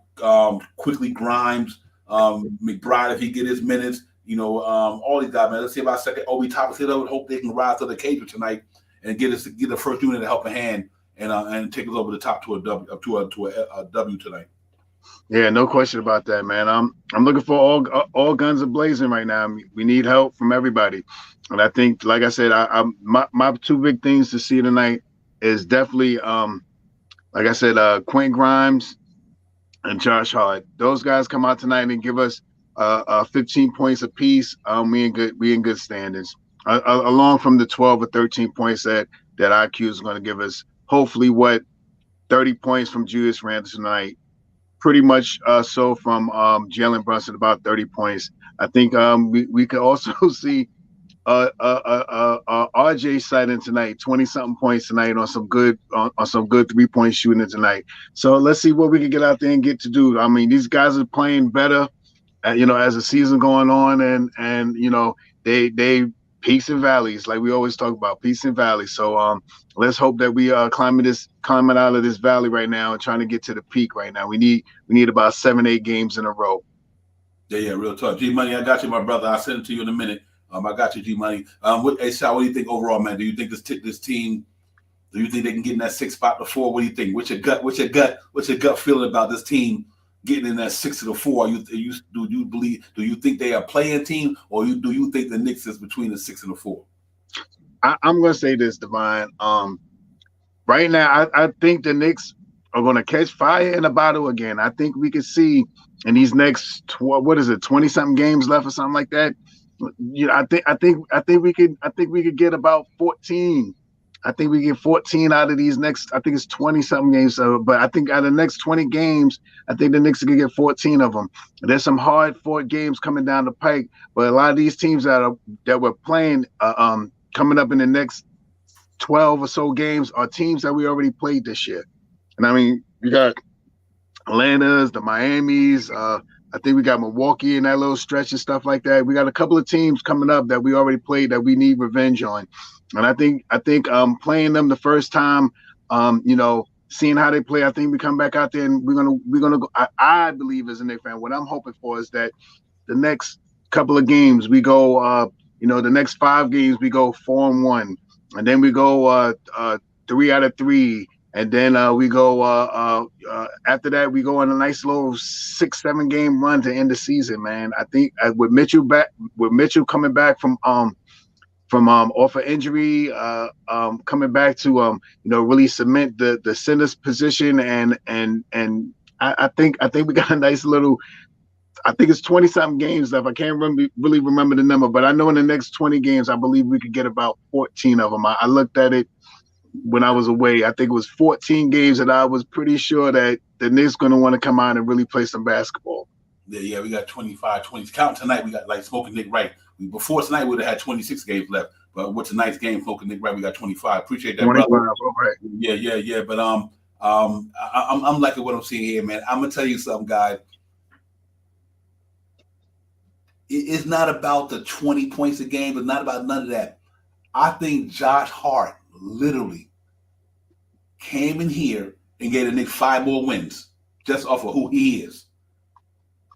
quickly Grimes, McBride, if he get his minutes, all these guys, man. Let's see about second. Obi Toppin's hit up. Hope they can rise to the occasion tonight and get the first unit a helping hand and take us over the top to a W tonight. Yeah, no question about that, man. I'm looking for all guns are blazing right now. We need help from everybody, and I think, like I said, my two big things to see tonight is definitely, like I said, Quentin Grimes and Josh Hart. Those guys come out tonight and give us 15 points apiece. We in good standings, along from the 12 or 13 points that IQ is going to give us. Hopefully, 30 points from Julius Randle tonight. Pretty much so from Jalen Brunson, about 30 points. I think we could also see RJ sighting tonight, 20-something points tonight on some good 3-point shooting tonight. So let's see what we can get out there and get to do. I mean, these guys are playing better, as the season going on, and they peaks and valleys, like we always talk about, peaks and valleys. So let's hope that we climbing out of this valley right now and trying to get to the peak right now. We need about 7-8 games in a row. Yeah, real tough. G Money, I got you, my brother. I'll send it to you in a minute. I got you, G Money. Hey, Sal, what do you think overall, man? Do you think this team? Do you think they can get in that 6th spot to 4? What do you think? What's your gut feeling about this team getting in that 6 to the 4? Do you think they are a playing team, or do you think the Knicks is between the 6 and the 4? I'm going to say this, Divine. Right now, I think the Knicks are going to catch fire in a bottle again. I think we could see in these next 20-something games left or something like that. I think we could get about 14. I think we get 14 out of these next. I think it's 20-something games. But I think out of the next 20 games, I think the Knicks could get 14 of them. There's some hard-fought games coming down the pike, but a lot of these teams that we're playing coming up in the next 12 or so games are teams that we already played this year. And I mean, we got Atlanta's, the Miami's. I think we got Milwaukee in that little stretch and stuff like that. We got a couple of teams coming up that we already played that we need revenge on. And I think playing them the first time, seeing how they play, I think we come back out there and we're gonna go. I believe as a Knicks fan, what I'm hoping for is that the next couple of games we go, the next 5 games we go 4-1, and then we go 3 out of 3. And then we go after that, we go on a nice little 6-7 game run to end the season, man. I think with Mitchell coming back from off of injury, coming back to really cement the center's position, and I think we got a nice little. I think it's 20-something games left. I can't really remember the number, but I know in the next 20 games, I believe we could get about 14 of them. I looked at it when I was away. I think it was 14 games that I was pretty sure that the Knicks going to want to come out and really play some basketball. Yeah, we got 25, 20. Count tonight, we got like Smoking Nick Right. Before tonight, we would have had 26 games left. But with tonight's game, Smoking Nick Right, we got 25. Appreciate that, 25, brother. Right. Yeah. But I'm liking what I'm seeing here, man. I'm gonna tell you something, guys. It's not about the 20 points a game. It's not about none of that. I think Josh Hart literally came in here and gave the Knicks 5 more wins just off of who he is.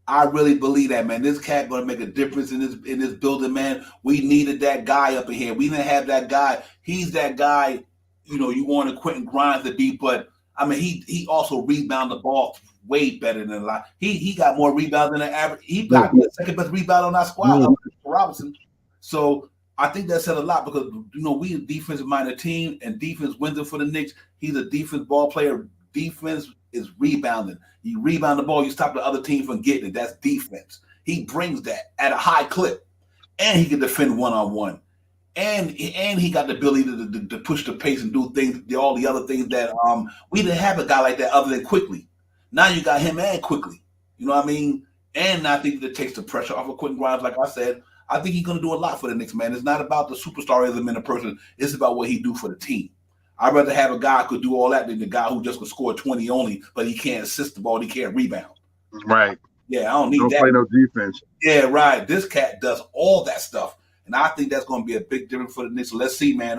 I really believe that, man. This cat going to make a difference in this building, man. We needed that guy up in here. We didn't have that guy. He's that guy, you wanted Quentin Grimes to be, but I mean, he also rebounded the ball way better than a lot. He got more rebounds than the average. He got the second best rebound on our squad, Robinson. So I think that said a lot because, we a defensive-minded team, and defense wins it for the Knicks. He's a defense ball player. Defense is rebounding. You rebound the ball, you stop the other team from getting it. That's defense. He brings that at a high clip, and he can defend one-on-one. And he got the ability to push the pace and do things, all the other things that we didn't have a guy like that other than Quickly. Now you got him and Quickly. You know what I mean? And I think that takes the pressure off of Quentin Grimes, like I said. I think he's going to do a lot for the Knicks, man. It's not about the superstarism in a person. It's about what he do for the team. I'd rather have a guy who could do all that than the guy who just could score 20 only, but he can't assist the ball. He can't rebound. Right. Yeah, I don't need that. Don't play no defense. Yeah, right. This cat does all that stuff. And I think that's going to be a big difference for the Knicks. So let's see, man.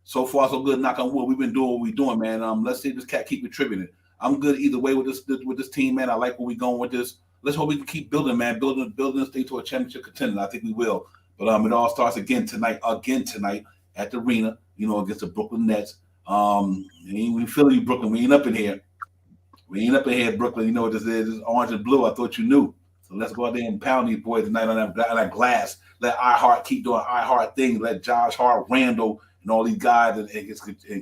So far, so good. Knock on wood. We've been doing what we're doing, man. Let's see if this cat keep contributing. I'm good either way with this team, man. I like where we're going with this. let's hope we can keep building, man, building this thing to a championship contender. I think we will. But it all starts again tonight at the arena, against the Brooklyn Nets. We feel you, Brooklyn. We ain't up in here. Brooklyn. You know what this is? This is orange and blue. I thought you knew. So let's go out there and pound these boys tonight on that glass. Let iHeart keep doing iHeart things. Let Josh Hart, Randall, and all these guys and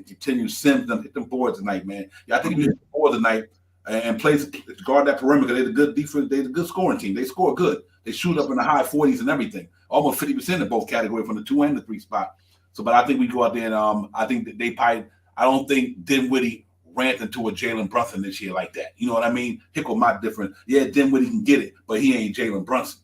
continue Sims them hit them boards tonight, man. Yeah, I think if you hit the board tonight and play guard that perimeter, they're a good defense. They're a good scoring team. They score good. They shoot up in the high 40s and everything. Almost 50% in both categories from the 2 and the 3 spot. So, but I think we go out there and I think that they probably. I don't think Dinwiddie ran into a Jalen Brunson this year like that. You know what I mean? Hickle might different. Yeah, Dinwiddie can get it, but he ain't Jalen Brunson.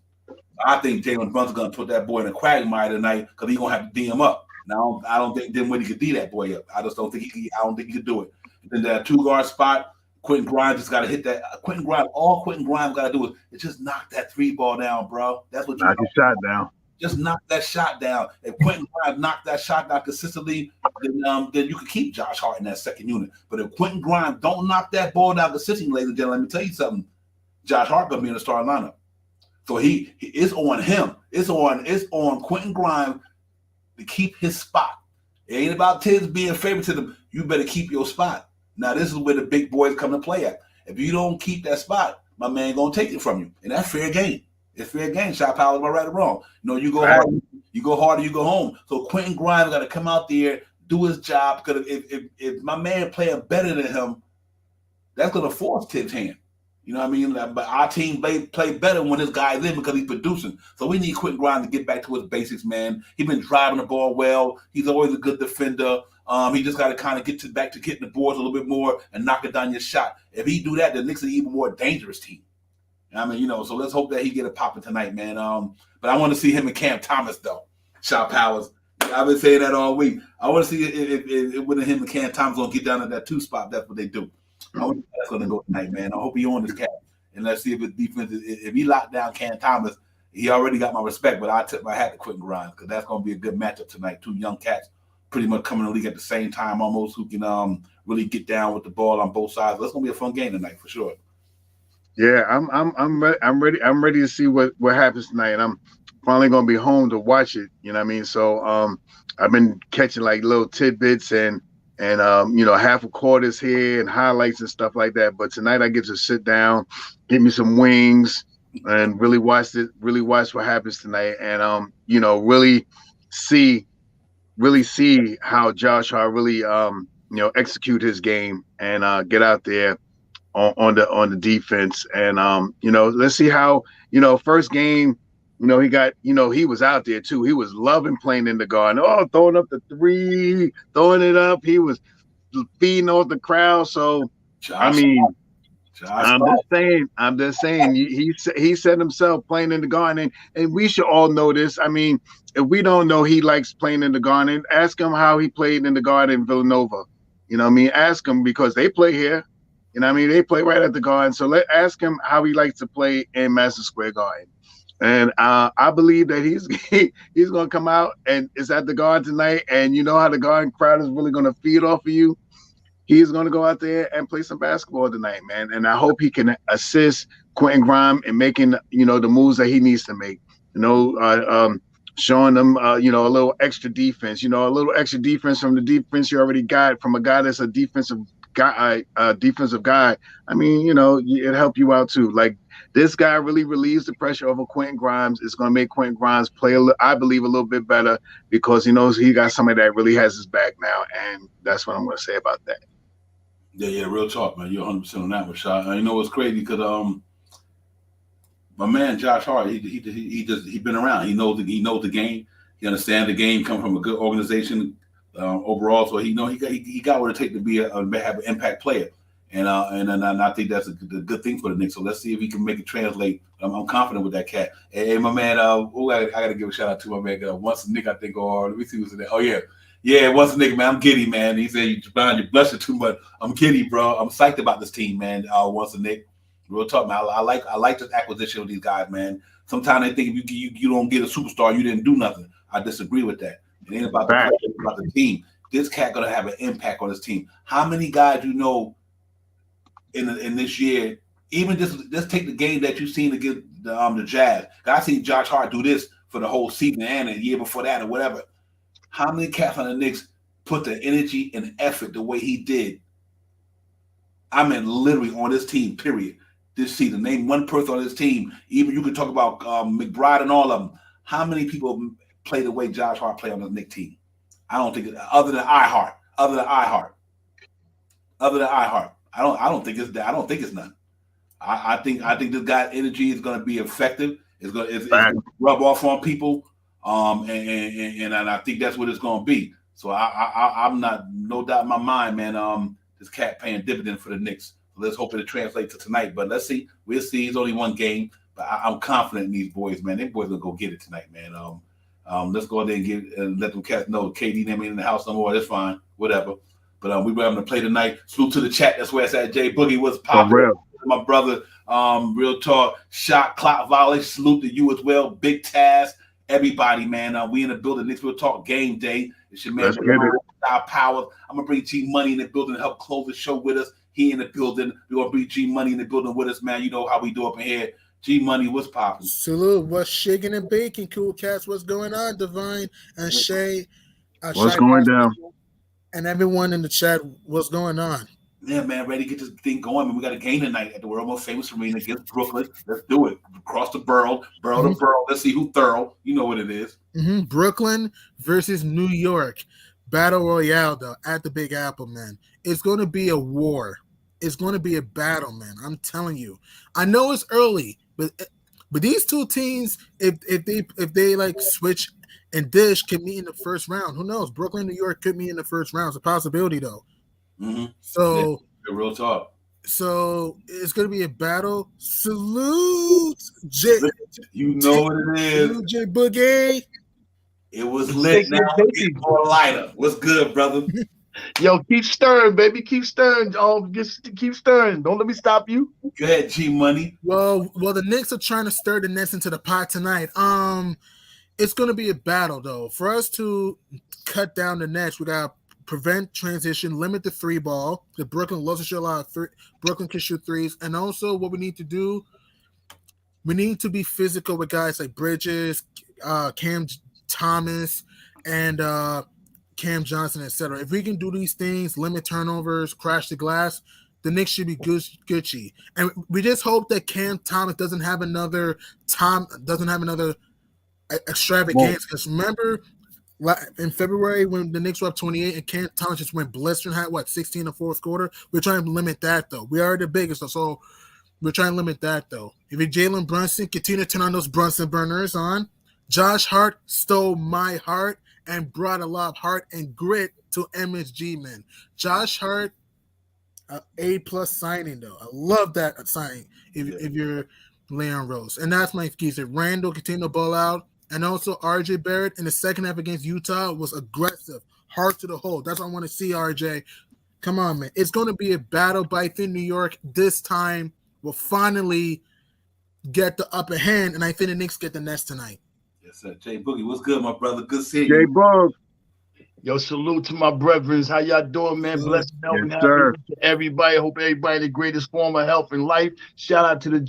I think Jalen Brunson's gonna put that boy in a quagmire tonight because he's gonna have to D him up. Now I don't think Dinwiddie could D that boy up. I just don't think he could do it. And then that 2-guard spot, Quentin Grimes just gotta hit that. Quentin Grimes gotta do is just knock that 3 ball down, bro. That's what you knock his shot down. Just knock that shot down. If Quentin Grimes knocked that shot down consistently, then you can keep Josh Hart in that second unit. But if Quentin Grimes don't knock that ball down consistently, ladies and gentlemen, let me tell you something. Josh Hart gonna be in the starting lineup. So he is on him. It's on Quentin Grimes to keep his spot. It ain't about Tibbs being favorite to them. You better keep your spot. Now this is where the big boys come to play at. If you don't keep that spot, my man gonna take it from you, and that's fair game. It's fair game, shot power, am I right or wrong? You go hard, you go harder, you go home. So Quentin Grimes got to come out there, do his job, because if my man playing better than him, that's going to force Tibbs' hand. You know what I mean? But our team play better when this guy's in because he's producing. So we need Quentin Grimes to get back to his basics, man. He's been driving the ball well. He's always a good defender. He just got to kind of get back to getting the boards a little bit more and knocking down your shot. If he do that, the Knicks are an even more dangerous team. I mean, so let's hope that he get it popping tonight, man. But I want to see him and Cam Thomas, though. Shot Powers. I've been saying that all week. I want to see if when him and Cam Thomas going to get down at that 2 spot. That's what they do. I wonder if that's going to go tonight, man. I hope he on this cap. And let's see if his defense, if he locked down Cam Thomas, he already got my respect, but I tip my hat to Quentin Grimes because that's going to be a good matchup tonight. 2 young cats pretty much coming in the league at the same time almost who can really get down with the ball on both sides. That's going to be a fun game tonight for sure. Yeah, I'm ready. I'm ready to see what happens tonight. And I'm finally gonna be home to watch it. You know what I mean? So I've been catching like little tidbits and half a quarters here and highlights and stuff like that. But tonight I get to sit down, get me some wings, and really watch what happens tonight. And really see how Josh Hart really execute his game and get out there on the defense. And let's see how first game he got he was out there too. He was loving playing in the garden, throwing up the 3, throwing it up. He was feeding off the crowd. So I'm just saying he set himself playing in the garden, and we should all know this. I mean, if we don't know he likes playing in the garden, ask him how he played in the garden in Villanova. Ask him because they play here. They play right at the Garden. So ask him how he likes to play in Madison Square Garden. And I believe that he's going to come out and it's at the Garden tonight. And you know how the Garden crowd is really going to feed off of you. He's going to go out there and play some basketball tonight, man. And I hope he can assist Quentin Grimes in making, the moves that he needs to make. Showing them, a little extra defense. A little extra defense from the defense you already got from a guy that's a defensive guy. I mean, it helped you out too. Like this guy really relieves the pressure over Quentin Grimes. It's going to make Quentin Grimes play, I believe, a little bit better because he knows he got somebody that really has his back now, and that's what I'm going to say about that. Yeah, real talk, man. You're 100% on that one, Shot. You know what's crazy because my man Josh Hart, he been around. He knows the game. He understands the game. Come from a good organization. Overall, so he got what it takes to be have an impact player, and I think that's a good thing for the Knicks. So let's see if he can make it translate. I'm confident with that cat. Hey, my man, I got to give a shout out to my man. Once Nick, I think, or let me see who's in there. Oh yeah, once Nick, man, I'm giddy, man. He said you're blushing too much. I'm giddy, bro. I'm psyched about this team, man. Once Nick, real talk, man. I like this acquisition of these guys, man. Sometimes they think if you don't get a superstar, you didn't do nothing. I disagree with that. It ain't about the player, it's about the team. This cat gonna have an impact on this team. How many guys in this year Even just take the game that you've seen against the Jazz. I seen Josh Hart do this for the whole season and the year before that or whatever. How many cats on the Knicks put the energy and effort the way he did? I mean, literally on this team, period. This season, name one person on this team. Even you can talk about McBride and all of them. How many people play the way Josh Hart played on the Knicks team? I don't think other than iHeart. I don't think it's that. I don't think it's none. I think this guy's energy is going to be effective. It's going to rub off on people, and I think that's what it's going to be. So I'm not, no doubt in my mind, man. This cat paying dividend for the Knicks. So let's hope it translates to tonight. But let's see. We'll see. It's only one game, but I'm confident in these boys, man. Them boys will go get it tonight, man. Let's go there and let them cats know KD them ain't in the house no more. That's fine, whatever. But we were having to play tonight. Salute to the chat. That's where it's at. Jay Boogie was popping. My brother, real talk, shot clock volley. Salute to you as well. Big Taz, everybody, man. We in the building. Next we'll talk game day. It's your man, our power. I'm gonna bring G Money in the building to help close the show with us. He in the building. We're gonna bring G Money in the building with us, man. You know how we do up in here. G Money, what's popping? Salute, what's shaking and baking, cool cats? What's going on, Divine and Shay? What's going down? And everyone in the chat, what's going on? Yeah, man, ready to get this thing going. We got a game tonight at the world most famous arena against Brooklyn. Let's do it. Across the borough to borough. Let's see who's thorough. You know what it is. Brooklyn versus New York. Battle Royale, though, at the Big Apple, man. It's going to be a war. It's going to be a battle, man. I'm telling you. I know it's early, but these two teams, if they like switch and dish, can meet in the first round. Who knows? Brooklyn, New York could meet in the first round. It's a possibility, though. So yeah, real talk. So it's gonna be a battle. Salute, J. You know what it is. Salute, J Boogie. It was lit. Now getting more lighter. What's good, brother? Yo, keep stirring, baby. Keep stirring. Just keep stirring. Don't let me stop you. Go ahead, G Money. Well, the Knicks are trying to stir the Nets into the pot tonight. It's gonna be a battle though. For us to cut down the Nets, we got prevent transition, limit the three ball. The Brooklyn loves to shoot a lot of Brooklyn can shoot threes. And also what we need to do, we need to be physical with guys like Bridges, Cam Thomas, and Cam Johnson, etc. If we can do these things, limit turnovers, crash the glass, the Knicks should be Gucci. And we just hope that Cam Thomas doesn't have another extravaganza. Because remember, in February when the Knicks were up 28 and Cam Thomas just went blistering, had 16 in the fourth quarter. We're trying to limit that though. We are the biggest, so we're trying to limit that though. If you're Jalen Brunson, continue to turn on those Brunson burners on. Josh Hart stole my heart and brought a lot of heart and grit to MSG, man. Josh Hart, A+ signing though. I love that signing. If you're Leon Rose, and that's my excuse. Randall continue to ball out. And also, RJ Barrett in the second half against Utah was aggressive, hard to the hole. That's what I want to see, RJ. Come on, man. It's going to be a battle, but I think New York this time will finally get the upper hand, and I think the Knicks get the Nets tonight. Yes, sir. Jay Boogie, what's good, my brother? Good seeing Jay you. Bug. Yo, salute to my brethren. How y'all doing, man? Blessed and help and happiness to everybody. Hope everybody in the greatest form of health and life. Shout out to the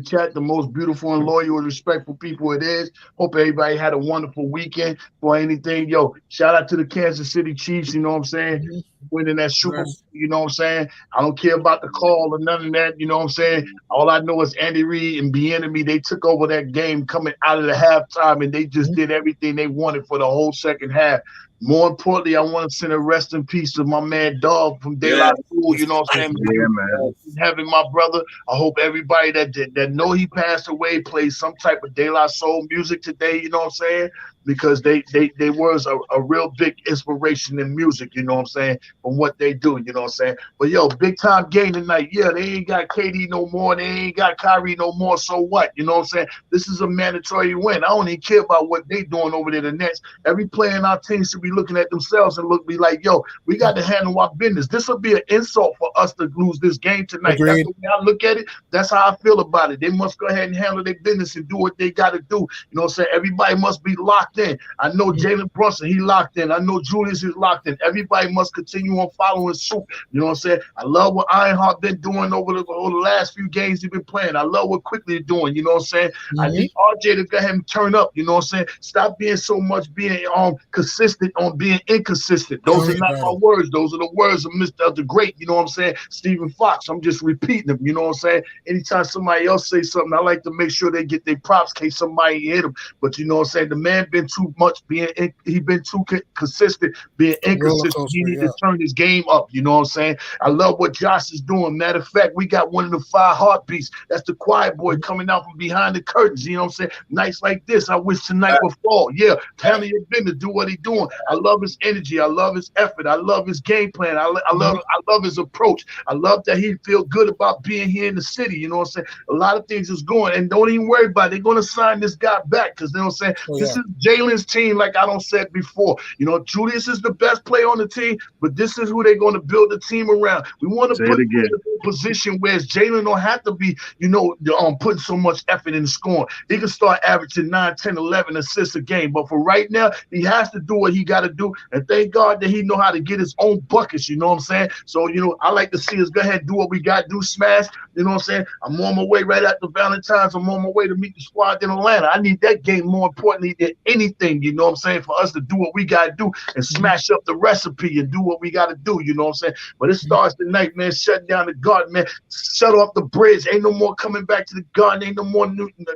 chat, the most beautiful and loyal and respectful people it is. Hope everybody had a wonderful weekend for anything. Yo, shout out to the Kansas City Chiefs, you know what I'm saying? Winning that Super Bowl, you know what I'm saying? I don't care about the call or none of that, you know what I'm saying? All I know is Andy Reid and Bieniemy, they took over that game coming out of the halftime, and they just did everything they wanted for the whole second half. More importantly, I want to send a rest in peace to my man Dog from De La Soul, you know what I'm saying? Yeah, man. Having my brother. I hope everybody that know he passed away plays some type of De La Soul music today, you know what I'm saying? Because they was a real big inspiration in music, you know what I'm saying, from what they do, you know what I'm saying? But yo, big time game tonight. Yeah, they ain't got KD no more, they ain't got Kyrie no more, so what? You know what I'm saying? This is a mandatory win. I don't even care about what they doing over there the Nets. Every player in our team should be looking at themselves and be like, yo, we got to handle our business. This will be an insult for us to lose this game tonight. Agreed. That's the way I look at it. That's how I feel about it. They must go ahead and handle their business and do what they got to do. You know what I'm saying? Everybody must be locked in. I know Jalen Brunson, he locked in. I know Julius is locked in. Everybody must continue continue on following suit. You know what I'm saying? I love what Ironheart been doing over the last few games he's been playing. I love what Quickly doing. You know what I'm saying? I need RJ to go ahead and turn up. You know what I'm saying? Stop being so much being consistent on being inconsistent. Those are not my words. Those are the words of Mr. the Great. You know what I'm saying? Stephen Fox. I'm just repeating them. You know what I'm saying? Anytime somebody else say something, I like to make sure they get their props in case somebody hit him. But you know what I'm saying? The man been too much he been too consistent being inconsistent. He need to turn his game up. You know what I'm saying? I love what Josh is doing. Matter of fact, we got one of the 5 heartbeats. That's the quiet boy coming out from behind the curtains. You know what I'm saying? Nights like this, I wish tonight would fall. Yeah, handle your business, do what he doing. I love his energy. I love his effort. I love his game plan. I love his approach. I love that he feel good about being here in the city. You know what I'm saying? A lot of things is going, and don't even worry about it. They're going to sign this guy back because, you know what I'm saying? This is Jalen's team, like I don't said before. You know, Julius is the best player on the team, but this is who they're going to build the team around. We want to put him in a position where Jalen don't have to be, you know, putting so much effort in the scoring. He can start averaging 9, 10, 11 assists a game, but for right now, he has to do what he got to do, and thank God that he know how to get his own buckets, you know what I'm saying? So, you know, I like to see us go ahead and do what we got to do, smash, you know what I'm saying? I'm on my way right after Valentine's. I'm on my way to meet the squad in Atlanta. I need that game more importantly than anything, you know what I'm saying, for us to do what we got to do and smash up the recipe and do what we got to do, you know what I'm saying? But it starts tonight, man. Shut down the Garden, man. Shut off the bridge. Ain't no more coming back to the Garden. Ain't no more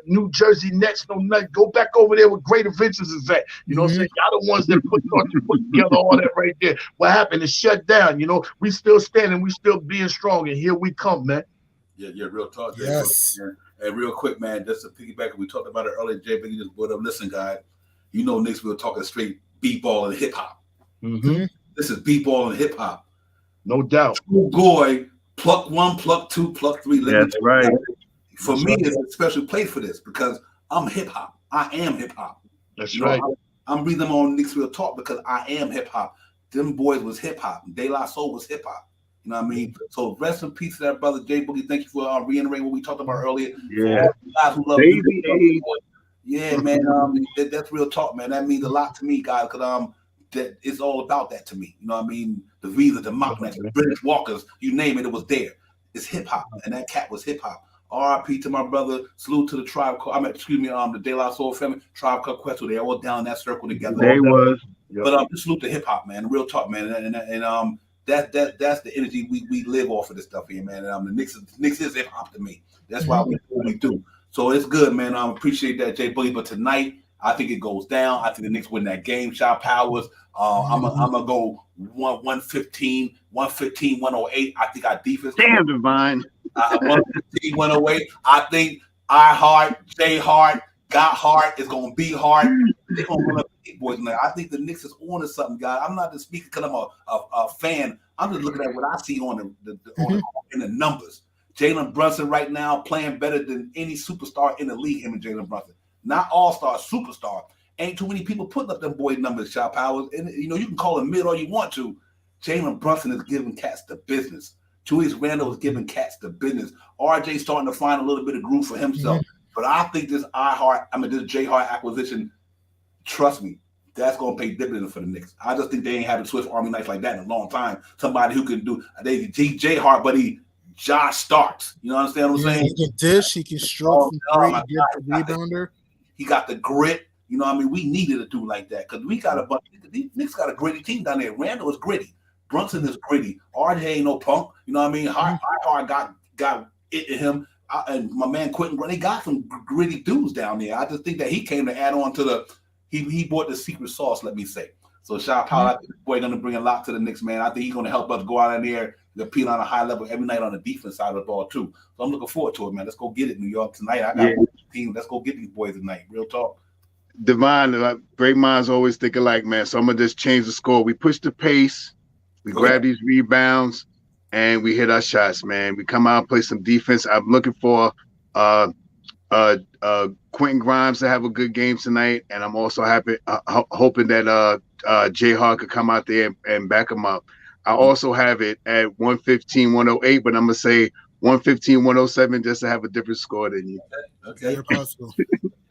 New Jersey Nets. No nothing. Go back over there where Great Adventures is at. You know what I'm saying? Y'all the ones that put together all that right there. What happened is shut down. You know, we still standing. We still being strong. And here we come, man. Yeah, real talk. Yes. And real quick, man, just to piggyback, we talked about it earlier, Jay, but you just brought up, listen, guys, you know Knicks, we were talking straight b-ball and hip-hop. This is b-ball and hip-hop. No doubt. True Goy, pluck 1, pluck 2, pluck 3. That's right. For me, it's a special place for this because I'm hip-hop. I am hip-hop. That's right. I'm reading them on Knicks Real Talk because I am hip-hop. Them boys was hip-hop. De La Soul was hip-hop. You know what I mean? So rest in peace to that brother Jay Boogie. Thank you for reiterating what we talked about earlier. Yeah. Guys who love Baby. yeah, man. That's real talk, man. That means a lot to me, guys, because that it's all about that to me. You know what I mean? The Visa, the Mocknecks, the British Walkers, you name it was there. It's hip hop, and that cat was hip hop. R.I.P. to my brother. Salute to the tribe. The De La Soul family, Tribe Called Quest. They all down in that circle together. They was. But just salute to hip hop, man. Real talk, man. And that's the energy we live off of this stuff here, man. And the Knicks is hip hop to me. That's why we do what we do. So it's good, man. I appreciate that, Jay Boogie. But tonight, I think it goes down. I think the Knicks win that game. Shot Powers. I'm gonna go 115, 108. I think our defense. Damn, Divine. 115, 108. I think I Hart, J Hart, got Hart is gonna be Hart. They're gonna run up the big boys tonight. I think the Knicks is on to something, guys. I'm not just speaking because I'm a fan. I'm just looking at what I see on in the numbers. Jalen Brunson right now playing better than any superstar in the league. Him and Jalen Brunson, not all-star, superstar. Ain't too many people putting up them boy numbers, Shot Powers. And you know you can call him mid all you want to. Jalen Brunson is giving cats the business. Julius Randle is giving cats the business. RJ starting to find a little bit of groove for himself. But I think this this J Hart acquisition, trust me, that's going to pay dividends for the Knicks. I just think they ain't had a Swiss Army knife like that in a long time. Somebody who can do J Hart, but Josh Starks. You know what I'm saying? He can dish, he can stroke from three, get the rebounder. He got the grit. You know what I mean? We needed a dude like that because we got a bunch. The Knicks got a gritty team down there. Randall is gritty. Brunson is gritty. RJ ain't no punk. You know what I mean? Hart got it in him. And my man Quentin, they got some gritty dudes down there. I just think that he came to add on to he bought the secret sauce, let me say. So Shot Powell, I think the boy gonna bring a lot to the Knicks, man. I think he's gonna help us go out in there and compete on a high level every night on the defense side of the ball too. So I'm looking forward to it, man. Let's go get it, New York tonight. I got one team. Let's go get these boys tonight. Real talk. Divine, great minds always think alike, man. So I'm gonna just change the score. We push the pace, we grab these rebounds, and we hit our shots, man. We come out and play some defense. I'm looking for Quentin Grimes to have a good game tonight, and I'm also hoping that J Hart could come out there and back him up. I also have it at 115, 108, but I'm gonna say 115, 107 just to have a different score than you. Okay.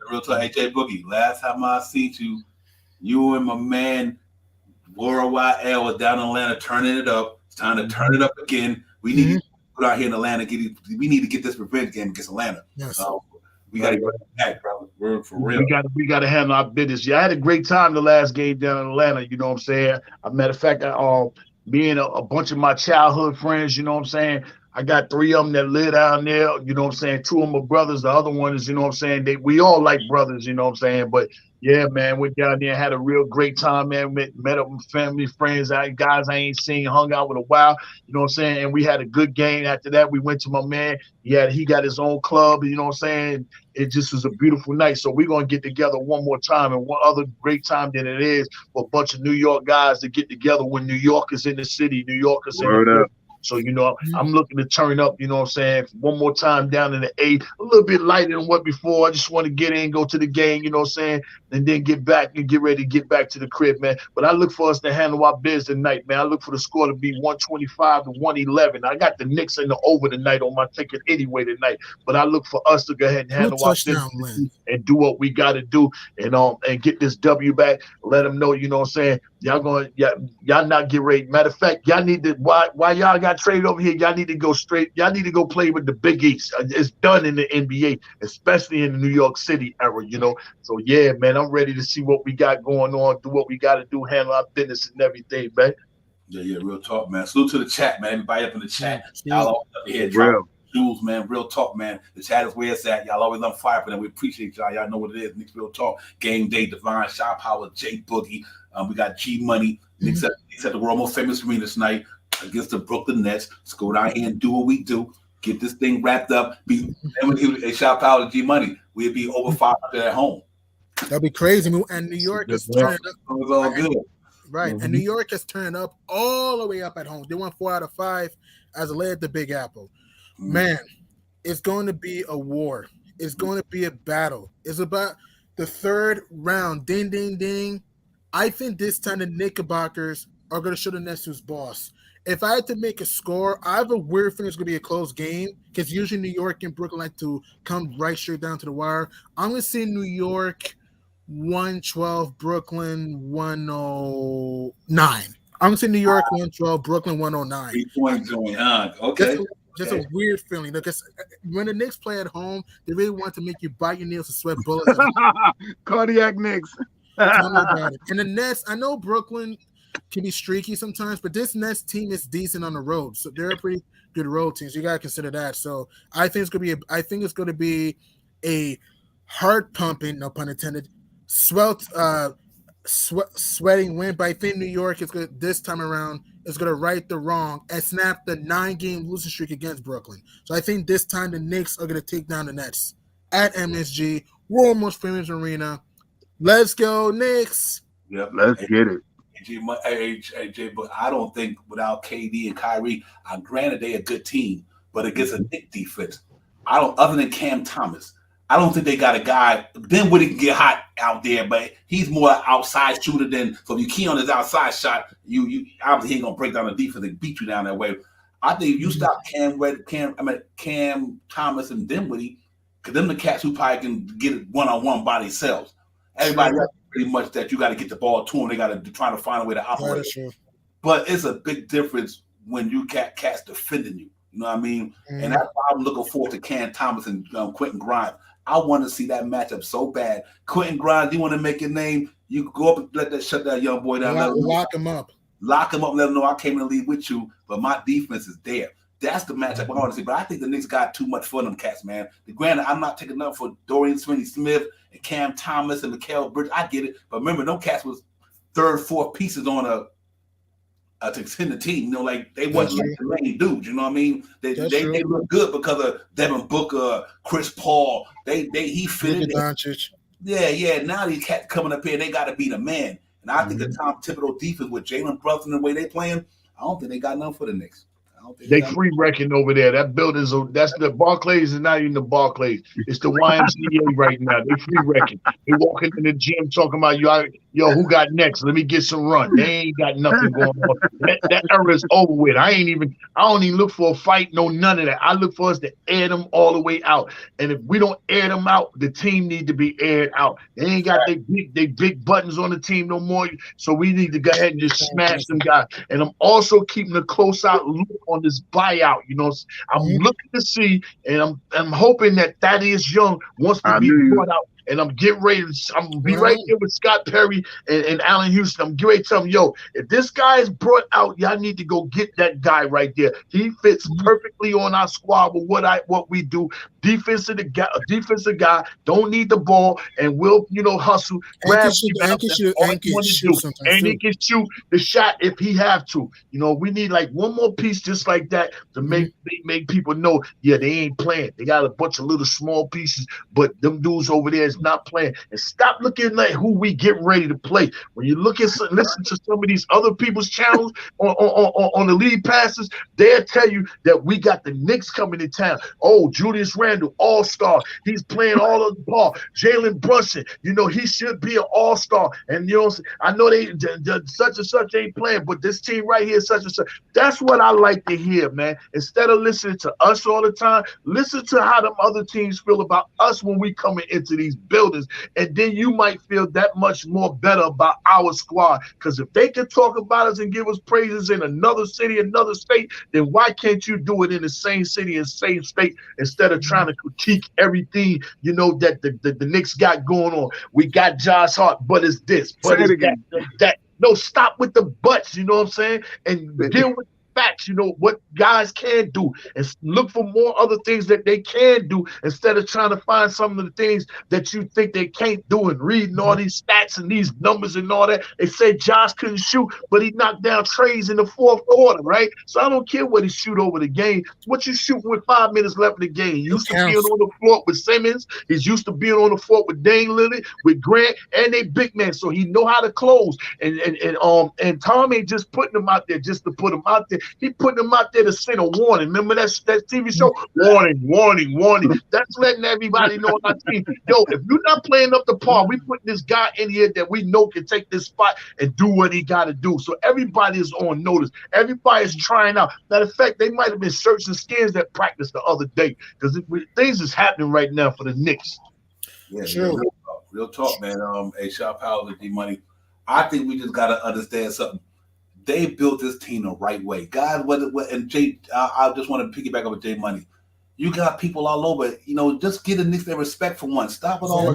Real talk. Hey, Jay Boogie, last time I seen you and my man Worldwide L is down in Atlanta turning it up. It's time to turn it up again. We need to put out here in Atlanta. We need to get this revenge game against Atlanta. Yes. We got to go back, brother. We're for real. We got to handle our business. Yeah, I had a great time the last game down in Atlanta. You know what I'm saying? As a matter of fact, me and a bunch of my childhood friends, you know what I'm saying? I got 3 of them that live down there, you know what I'm saying? 2 of them are brothers. The other one is, you know what I'm saying? We all like brothers, you know what I'm saying? But yeah, man, went down there and had a real great time, man. Met up with family, friends, guys I ain't seen, hung out with a while, you know what I'm saying? And we had a good game. After that, we went to my man. He got his own club, you know what I'm saying? It just was a beautiful night. So we're going to get together one more time. And one other great time than it is for a bunch of New York guys to get together when New York is in the city. New York is in the city. So, you know, I'm looking to turn up, you know what I'm saying, one more time down in the A, a little bit lighter than what before. I just want to get in, go to the game, you know what I'm saying, and then get back and get ready to get back to the crib, man. But I look for us to handle our business tonight, man. I look for the score to be 125 to 111. I got the Knicks in the over tonight on my ticket anyway tonight. But I look for us to go ahead and handle our business and do what we got to do and get this W back. Let them know, you know what I'm saying, y'all not get ready. Matter of fact, y'all need to, why y'all got traded over here, y'all need to go straight. Y'all need to go play with the Big East. It's done in the NBA, especially in the New York City era, you know. So yeah, man, I'm ready to see what we got going on, do what we got to do, handle our business and everything, man. Yeah, real talk, man. Salute to the chat, man. Everybody up in the chat. Y'all always up here dropping jewels, man. Real talk, man. The chat is where it's at. Y'all always on fire for that. We appreciate y'all. Y'all know what it is. Knicks Real Talk. Game Day, Divine, Shot Power, J Boogie. We got G Money. Knicks at the world most famous arena tonight against the Brooklyn Nets. Let's go down here and do what we do. Get this thing wrapped up. Shot Power to G Money. We'd be over 500 at home. That'd be crazy. And New York is turning up. It was all good. Right. And New York is turning up all the way up at home. They won 4 out of 5 as a led at the Big Apple. Man, it's going to be a war. It's going to be a battle. It's about the 3rd round. Ding, ding, ding. I think this time the Knickerbockers are going to show the Nets who's boss. If I had to make a score, I have a weird feeling it's going to be a close game because usually New York and Brooklyn like to come right straight down to the wire. I'm going to say New York 112, Brooklyn 109. I'm going to say New York 112, Brooklyn 109. 3-point joint, okay. Just a weird feeling. Because when the Knicks play at home, they really want to make you bite your nails and sweat bullets. Cardiac Knicks. Tell me about it. And the Nets, I know Brooklyn can be streaky sometimes, but this Nets team is decent on the road. So they're a pretty good road team. So you gotta consider that. So I think it's gonna be a heart pumping, no pun intended, sweating win. But I think New York is good this time around is gonna right the wrong and snap the 9-game losing streak against Brooklyn. So I think this time the Knicks are gonna take down the Nets at MSG, world most famous arena. Let's go, Knicks. Yep, let's get it. Jay, but I don't think without KD and Kyrie, granted they a good team, but against a Knicks defense, other than Cam Thomas, I don't think they got a guy. Dinwiddie can get hot out there, but he's more outside shooter than. So if you key on his outside shot, you obviously he ain't gonna break down the defense and beat you down that way. I think if you stop Cam Thomas and Dinwiddie, because them the cats who probably can get it one-on-one by themselves. Everybody else pretty much that you got to get the ball to them. They got to try to find a way to operate. But it's a big difference when you cats defending you. You know what I mean? And that's why I'm looking forward to Cam Thomas and Quentin Grimes. I want to see that matchup so bad. Quentin Grimes, you want to make your name? You can go up and shut that young boy down. Lock him up. Lock him up. Let him know I came in the league with you, but my defense is there. That's the matchup I want to see. But I think the Knicks got too much for them cats, man. Granted, I'm not taking up for Dorian Finney-Smith and Cam Thomas and Mikal Bridges. I get it. But remember, them cats was 3rd, 4th pieces on to extend the team. You know, like they wasn't like the main dudes. You know what I mean? They look good because of Devin Booker, Chris Paul. He fit in. Yeah. Now these cats coming up here, they got to be the man. And I think the Tom Thibodeau defense with Jalen Brunson and the way they playing, I don't think they got nothing for the Knicks. They free wrecking over there. That building's that's the Barclays is not even the Barclays. It's the YMCA right now. They free wrecking. They walking in the gym talking about y'all yo, who got next? Let me get some run. They ain't got nothing going on. That era is over with. I don't even look for a fight, no none of that. I look for us to air them all the way out. And if we don't air them out, the team need to be aired out. They ain't got they big buttons on the team no more. So we need to go ahead and just smash them guys. And I'm also keeping a close out look on this buyout. You know, I'm looking to see, and I'm hoping that Thaddeus Young wants to be brought out. And I'm getting ready. I'm gonna be right here with Scott Perry and Allen Houston. I'm getting ready to tell them, yo, if this guy is brought out, y'all need to go get that guy right there. He fits perfectly on our squad with what we do. Defensive guy, don't need the ball, and will hustle. And he can shoot the shot if he have to. We need like one more piece just like that to make people know, yeah, they ain't playing. They got a bunch of little small pieces, but them dudes over there is not playing. And stop looking at who we get ready to play. When you listen to some of these other people's channels on the lead passes, they'll tell you that we got the Knicks coming to town. Oh, Julius Randle, all-star. He's playing all of the ball. Jalen Brunson, he should be an all-star. And I know they such and such ain't playing, but this team right here, such and such. That's what I like to hear, man. Instead of listening to us all the time, listen to how them other teams feel about us when we coming into these buildings, and then you might feel that much more better about our squad. Because if they can talk about us and give us praises in another city, another state, then why can't you do it in the same city and same state instead of trying to critique everything that the Knicks got going on? We got Josh Hart, but it's this, but it's that. No, stop with the buts, you know what I'm saying? And deal with facts, what guys can do, and look for more other things that they can do instead of trying to find some of the things that you think they can't do and reading all these stats and these numbers and all that. They say Josh couldn't shoot, but he knocked down treys in the fourth quarter, right? So I don't care what he shoot over the game. What you shooting with 5 minutes left in the game? He used to being on the floor with Simmons. He's used to being on the floor with Dane Lillard, with Grant, and they big man, so he know how to close. And Tom ain't just putting them out there just to put them out there. He put them out there to send a warning. Remember that TV show? Warning, warning, warning. That's letting everybody know on our team. Yo, if you're not playing up the par, we put this guy in here that we know can take this spot and do what he got to do. So everybody is on notice. Everybody's trying out. Matter of fact, they might have been searching skins at practice the other day because things is happening right now for the Knicks. Yeah, sure. Real talk, man. Hey, Shot Powell and D-Money. I think we just got to understand something. They built this team the right way. Guys, and Jay, I just want to piggyback up with Jay Money. You got people all over, just get the Knicks their respect for once. Stop with all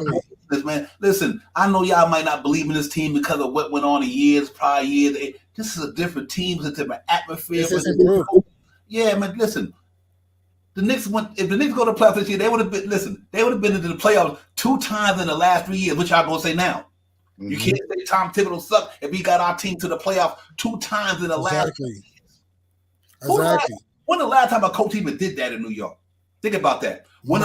this, man. Listen, I know y'all might not believe in this team because of what went on in prior years. This is a different team, it's a different atmosphere. Yeah, man, listen. The Knicks if the Knicks go to the playoffs this year, they would have been into the playoffs 2 times in the last 3 years, which y'all gonna say now. You can't say Tom Thibodeau sucked if he got our team to the playoffs 2 times in the last 3 years. Exactly. When the last time a coach even did that in New York? Think about that. When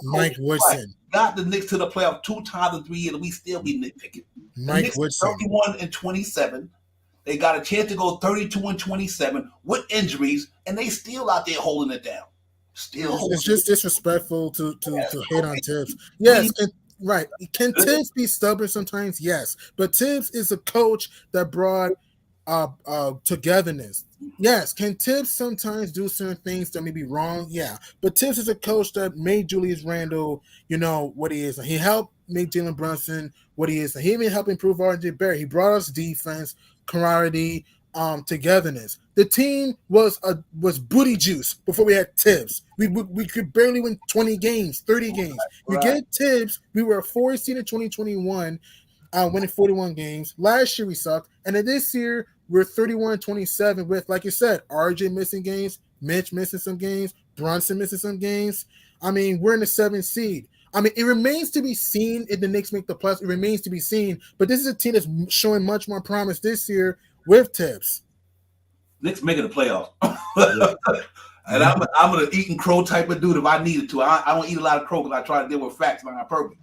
Mike Woodson got the Knicks to the playoffs 2 times in 3 years, and we still be nitpicking. Mike Woodson, 31-27. They got a chance to go 32-27 with injuries, and they still out there holding it down. It's just disrespectful to hate on Tibbs. Yes. Right. Can Tibbs be stubborn sometimes? Yes. But Tibbs is a coach that brought togetherness. Yes. Can Tibbs sometimes do certain things that may be wrong? Yeah. But Tibbs is a coach that made Julius Randle, what he is. He helped make Jalen Brunson what he is. He even helped improve RJ Barrett. He brought us defense, camaraderie, togetherness. The team was booty juice before we had Tibbs. We could barely win 20 games, 30 games. You get Tibbs, we were a 4 seed in 2021, winning 41 games. Last year we sucked, and then this year we're 31-27 with, like you said, RJ missing games, Mitch missing some games, Brunson missing some games. I mean, we're in the 7th seed. I mean, it remains to be seen if the Knicks make the playoffs. It remains to be seen, but this is a team that's showing much more promise this year with Tibbs. Knicks making the playoffs. And I'm an eating crow type of dude if I needed to. I don't eat a lot of crow because I try to deal with facts on purpose.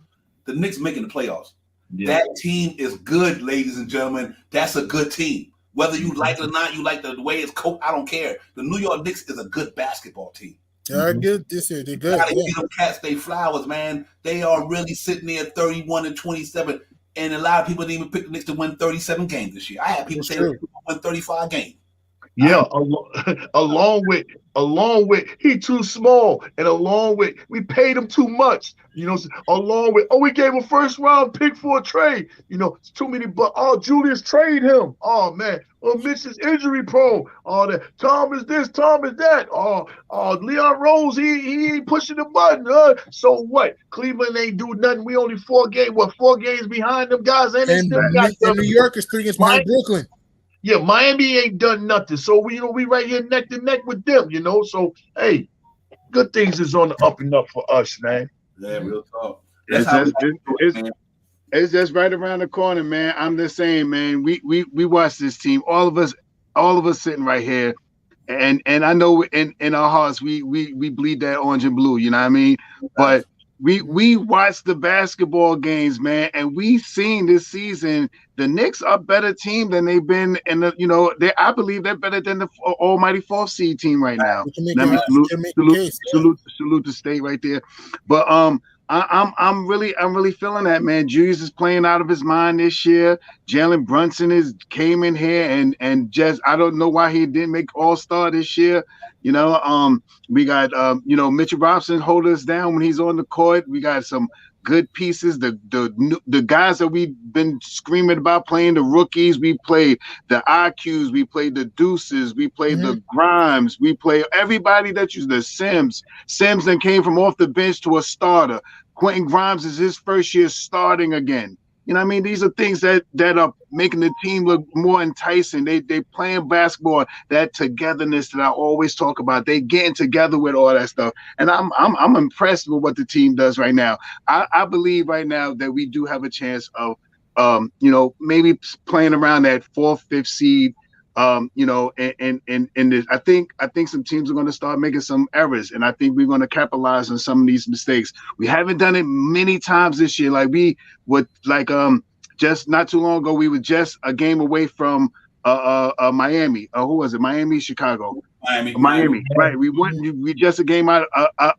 The Knicks making the playoffs. Yeah. That team is good, ladies and gentlemen. That's a good team. Whether you like it or not, you like the way it's coached, I don't care. The New York Knicks is a good basketball team. They're good this year. They're good. Gotta give them cats they flowers, man. They are really sitting there 31-27. And a lot of people didn't even pick the Knicks to win 37 games this year. I had people say they win 35 games. Yeah, along with he too small, and along with we paid him too much. Along with we gave him first round pick for a trade. It's too many. But Julius trade him. Oh man, Mitch is injury prone. That Tom is this, Tom is that. Leon Rose he ain't pushing the button. So what? Cleveland ain't do nothing. We only 4 games behind them guys, and they still got New York is 3 games behind Brooklyn. Yeah, Miami ain't done nothing. So we right here neck to neck with them, So hey, good things is on the up and up for us, man. Yeah, real talk. It's just right around the corner, man. I'm just saying, man. We watch this team. All of us sitting right here, and I know in our hearts we bleed that orange and blue. You know what I mean? But we watch the basketball games, man, and we seen this season the Knicks are a better team than they've been in the. I believe they're better than the almighty 4th seed team right now. Let me salute the state right there. But I'm really feeling that, man. Julius is playing out of his mind this year. Jalen Brunson came in here and just I don't know why he didn't make All-Star this year. We got Mitchell Robinson hold us down when he's on the court. We got some good pieces. The guys that we've been screaming about playing, the rookies. We played the IQs. We played the Deuces. We played the Grimes. We play everybody that used the Sims. Sims then came from off the bench to a starter. Quentin Grimes is his first year starting again. You know what I mean? These are things that are making the team look more enticing. They playing basketball, that togetherness that I always talk about. They getting together with all that stuff. And I'm impressed with what the team does right now. I believe right now that we do have a chance of maybe playing around that 4th, 5th seed. And this, I think some teams are going to start making some errors, and I think we're going to capitalize on some of these mistakes. We haven't done it many times this year. Like we would, just not too long ago, we were just a game away from Miami. Who was it? Miami, Chicago. Miami. Right. We just a game out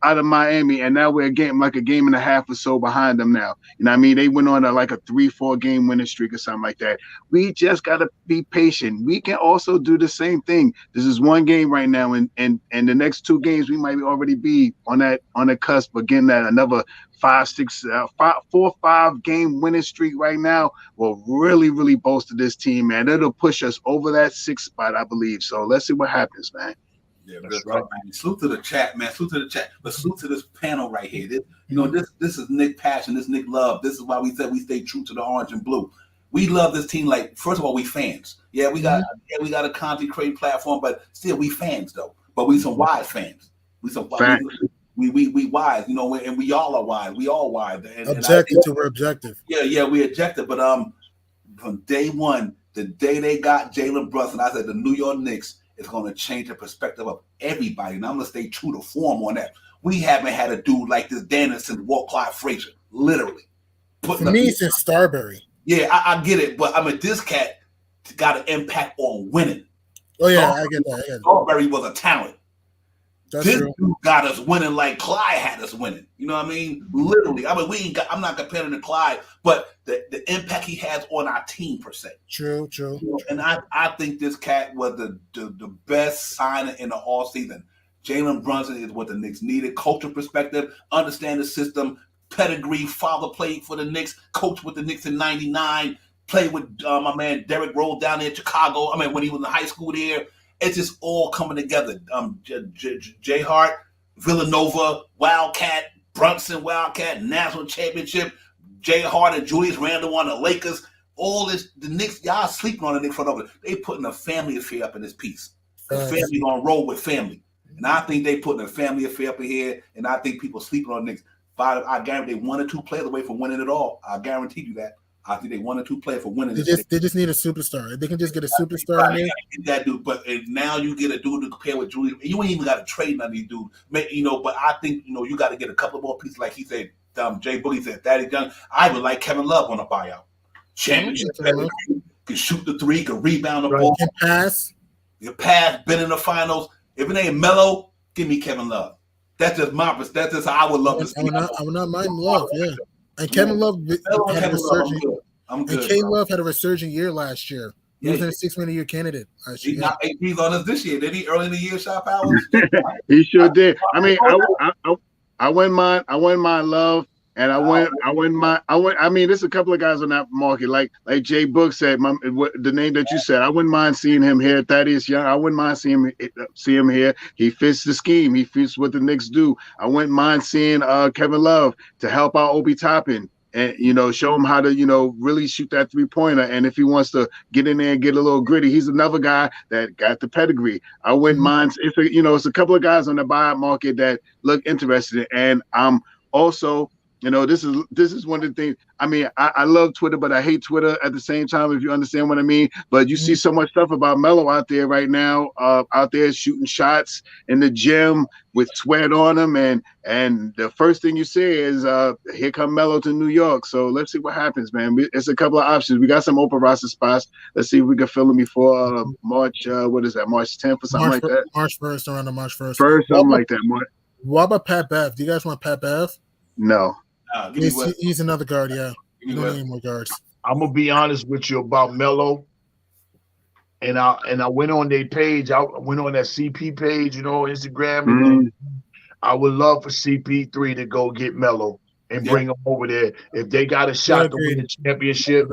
of Miami, and now we're a game and a half or so behind them now. You know what I mean? They went on a 3-4 game winning streak or something like that. We just gotta be patient. We can also do the same thing. This is one game right now, and the next 2 games we might already be on the cusp of getting that another 4-5 game winning streak right now will really, really bolster this team, man. It'll push us over that 6th spot, I believe. So let's see what happens, man. Yeah, that's right, man. Salute to the chat, man. Salute to the chat. But salute to this panel right here. This is Nick passion. This Nick love. This is why we said we stay true to the orange and blue. We love this team. First of all, we fans. Yeah, we got a content creating platform, but still we fans though. But we some wise fans. We wise, and we all are wise. We all wise. We're objective. Yeah, we objective. But from day one, the day they got Jalen Brunson, I said the New York Knicks is going to change the perspective of everybody, and I'm going to stay true to form on that. We haven't had a dude like this Dennis since Walt Clyde Frazier, literally. For me, since Starbury. Yeah, I get it, but this cat got an impact on winning. Oh yeah, I get that. Starbury was a talent. That's this true. dude got us winning like Clyde had us winning. You know what I mean? Literally. I mean, I'm not comparing to Clyde, but the impact he has on our team per se. True. And I think this cat was the best signing in the all season. Jalen Brunson is what the Knicks needed. Cultural perspective, understand the system, pedigree. Father played for the Knicks, coached with the Knicks in '99, played with my man Derrick Rose down there in Chicago. I mean, when he was in high school there. It's just all coming together. J Hart, Villanova, Wildcat, Brunson, Wildcat, National Championship, J Hart and Julius Randle on the Lakers. All this, the Knicks, y'all sleeping on the Knicks front over. They putting a family affair up in this piece. The family on roll with family. And I think they putting a family affair up in here, and I think people sleeping on the Knicks. I guarantee they 1 or 2 players away from winning it all. I guarantee you that. I think they 1 or 2 players for winning. They just need a superstar. If they can just get a superstar in there. Get that dude, but now you get a dude to compare with Julius. You ain't even got to trade none of these dudes. But I think you got to get a couple more pieces, like he said. Jay Boogie said, Thaddeus Young. I would like Kevin Love on a buyout. Championship, can shoot the 3, can rebound the ball, can pass. You pass, been in the finals. If it ain't Melo, give me Kevin Love. That's just how I would love to see. I would not mind Love, yeah. And Kevin Love had a resurgence. I'm good. And K-Love had a resurgent year last year. He was in a 6 Man of the Year candidate last year. He got APs on us this year. Did he early in the year, Shot Power? He sure did. I mean, I wouldn't mind Love, and I mean, there's a couple of guys on that market, like Jay Book said, the name that you said. I wouldn't mind seeing him here. Thaddeus Young. I wouldn't mind seeing him here. He fits the scheme. He fits what the Knicks do. I wouldn't mind seeing Kevin Love to help out Obi Toppin. And show him how to really shoot that 3-pointer. And if he wants to get in there and get a little gritty, he's another guy that got the pedigree. I wouldn't mind. It's a couple of guys on the buyout market that look interested. And I'm also, this is one of the things. I mean, I love Twitter, but I hate Twitter at the same time, if you understand what I mean. But you see so much stuff about Melo out there right now, out there shooting shots in the gym with sweat on him. And the first thing you say is, here come Melo to New York. So let's see what happens, man. It's a couple of options. We got some open roster spots. Let's see if we can fill them before March, what is that, March 10th or something like that? March 1st, around the March 1st. Something like that. What about Pat Bev? Do you guys want Pat Bev? No. He's another guard, yeah. You don't need any more guards. I'm gonna be honest with you about Melo. And I went on their page. I went on that CP page, Instagram. And I would love for CP3 to go get Melo and bring him over there. If they got a shot to win the championship,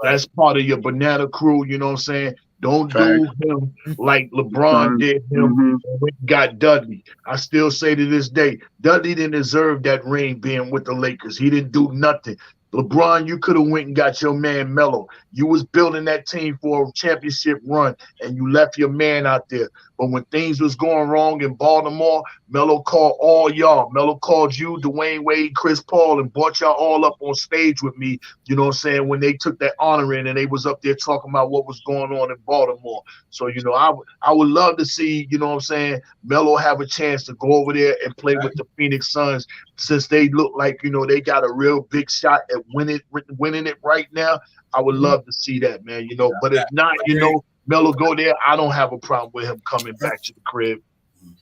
that's part of your banana crew. You know what I'm saying? Don't do him like LeBron did him when he got Dudley. I still say to this day, Dudley didn't deserve that ring being with the Lakers. He didn't do nothing. LeBron, you could have went and got your man Melo. You was building that team for a championship run, and you left your man out there. But when things was going wrong in Baltimore, Melo called all y'all. Melo called you, Dwayne Wade, Chris Paul, and brought y'all all up on stage with me, you know what I'm saying, when they took that honor in and they was up there talking about what was going on in Baltimore. So, I would love to see, you know what I'm saying, Melo have a chance to go over there and play with the Phoenix Suns, since they look like, they got a real big shot at winning it right now. I would love to see that, man, but if not, Melo go there, I don't have a problem with him coming back to the crib.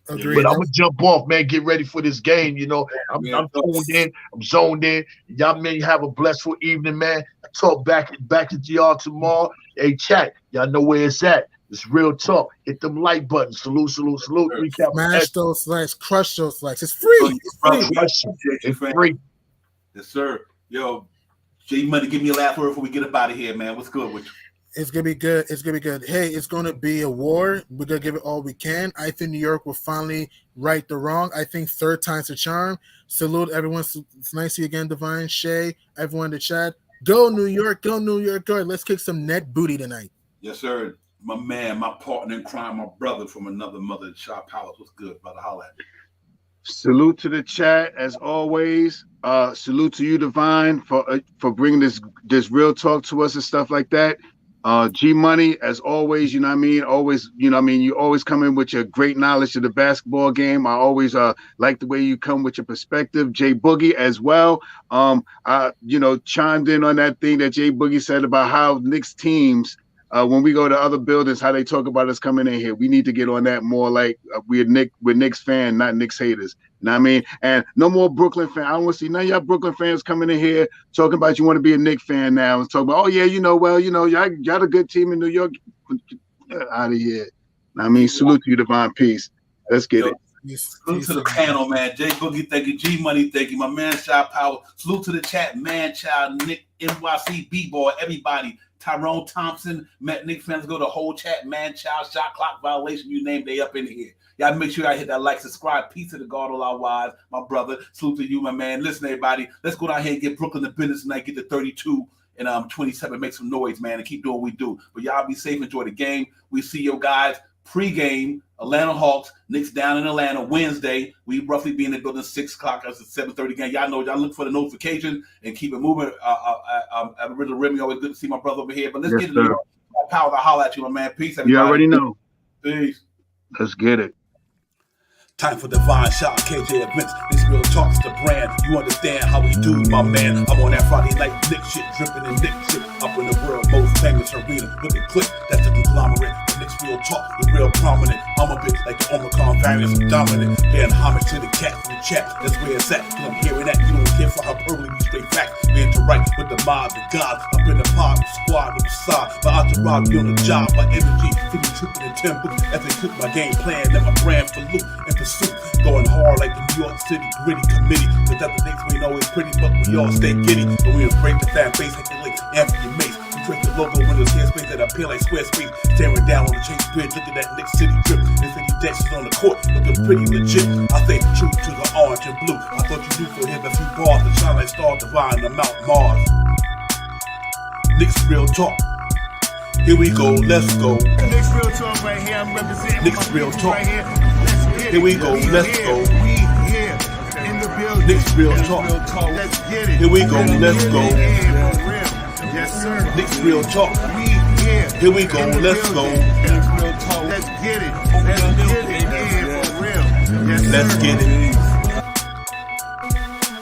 Agreed. But I'm gonna jump off, man. Get ready for this game. I'm tuned in. I'm zoned in. Y'all men have a blessful evening, man. I talk back to y'all tomorrow. Hey, chat. Y'all know where it's at. It's real talk. Hit them like buttons. Salute. Recap. Smash those likes. Crush those likes. It's free. It's free. Yes, sir. Yo, J Money, give me a last word before we get up out of here, man. What's good with you? It's gonna be good. Hey, it's gonna be a war. We're gonna give it all we can. I think New York will finally right the wrong. I think third time's a charm. Salute everyone. It's nice to see you again, Divine, Shay, everyone in the chat. Go New York, go. Let's kick some net booty tonight. Yes, sir. My man, my partner in crime, my brother from another mother, Shot Palace. What's good, brother? Holla at me. Salute to the chat as always. Salute to you, Divine, for bringing this real talk to us and stuff like that. G Money, as always, you know what I mean? Always, you always come in with your great knowledge of the basketball game. I always like the way you come with your perspective. Jay Boogie as well. I chimed in on that thing that Jay Boogie said about how Knicks teams, when we go to other buildings, how they talk about us coming in here. We need to get on that more like we're Knicks fans, not Knicks haters. You know what I mean? And no more Brooklyn fans. I don't want to see none of y'all Brooklyn fans coming in here talking about you want to be a Knicks fan now and talking about, y'all a good team in New York. Out of here. I mean, salute to you, Divine Peace. Let's get it. Salute to the panel, man. Jay Boogie, thank you. G Money, thank you. My man, Shot Power. Salute to the chat, man, child, Nick, NYC, B-Boy, everybody. Tyrone Thompson, met Knicks fans, go to whole chat, man, child, shot clock violation, you name they up in here. Y'all make sure y'all hit that like, subscribe, peace to the God, all our wives, my brother. Salute to you, my man. Listen, everybody, let's go down here and get Brooklyn to business tonight, get to 32 and 27, make some noise, man, and keep doing what we do. But y'all be safe, enjoy the game. We see you guys pre-game, Atlanta Hawks, Knicks down in Atlanta Wednesday. We roughly be in the building 6 o'clock. That's a 7:30 game. Y'all know, y'all look for the notification and keep it moving. At Riddle Remy, always good to see my brother over here. But let's get into it. Power to holler at you, my man. Peace, everybody. You already know. Peace. Let's get it. Time for Divine Shot, KJ events. This real talk's the brand. You understand how we do, my man. I'm on that Friday night Knicks shit, dripping in Knicks shit. Up in the world, most famous arena. Look at click, that's the conglomerate. Knicks Knicks real talk, the real prominent. I'm a bit like the Omicron variant, I'm dominant. Paying homage to the cat in the chat, that's where it's at. Cause I'm hearing that, you don't care for hyperbole, you straight facts. Man to right with the mob, the gods. Up in the pod, the squad, the side. My entourage be on the job, my energy. Feeling tripping in tempo as they cook my game plan. Let my brand for loot and pursuit. Going hard like the New York City gritty committee. Cause that the Knicks we know is pretty, but we all stay giddy. But we embrace the fan base, hit the link, Anthony Mace. Drink the logo when there's airspace that appear like square space. Staring down on the Chase Bridge, look at that Knicks City drip. And City Jackson's on the court, looking pretty legit. I stay true to the orange and blue. I thought you knew for him a few bars that shine like stars divine on Mount Mars. Knicks real talk. Here we go, let's go. Knicks real talk right here. I'm representing Knicks real talk. right here. Let's get it. Here we go, let's go. We here in the building. Knicks real talk. Let's get it. Here we go, let's go. Yeah, for real. Yes, sir. Knicks real talk. We here. Here we go, let's go. Let's get it. Let's get it. Yeah, for real. Yes, sir. Let's get it.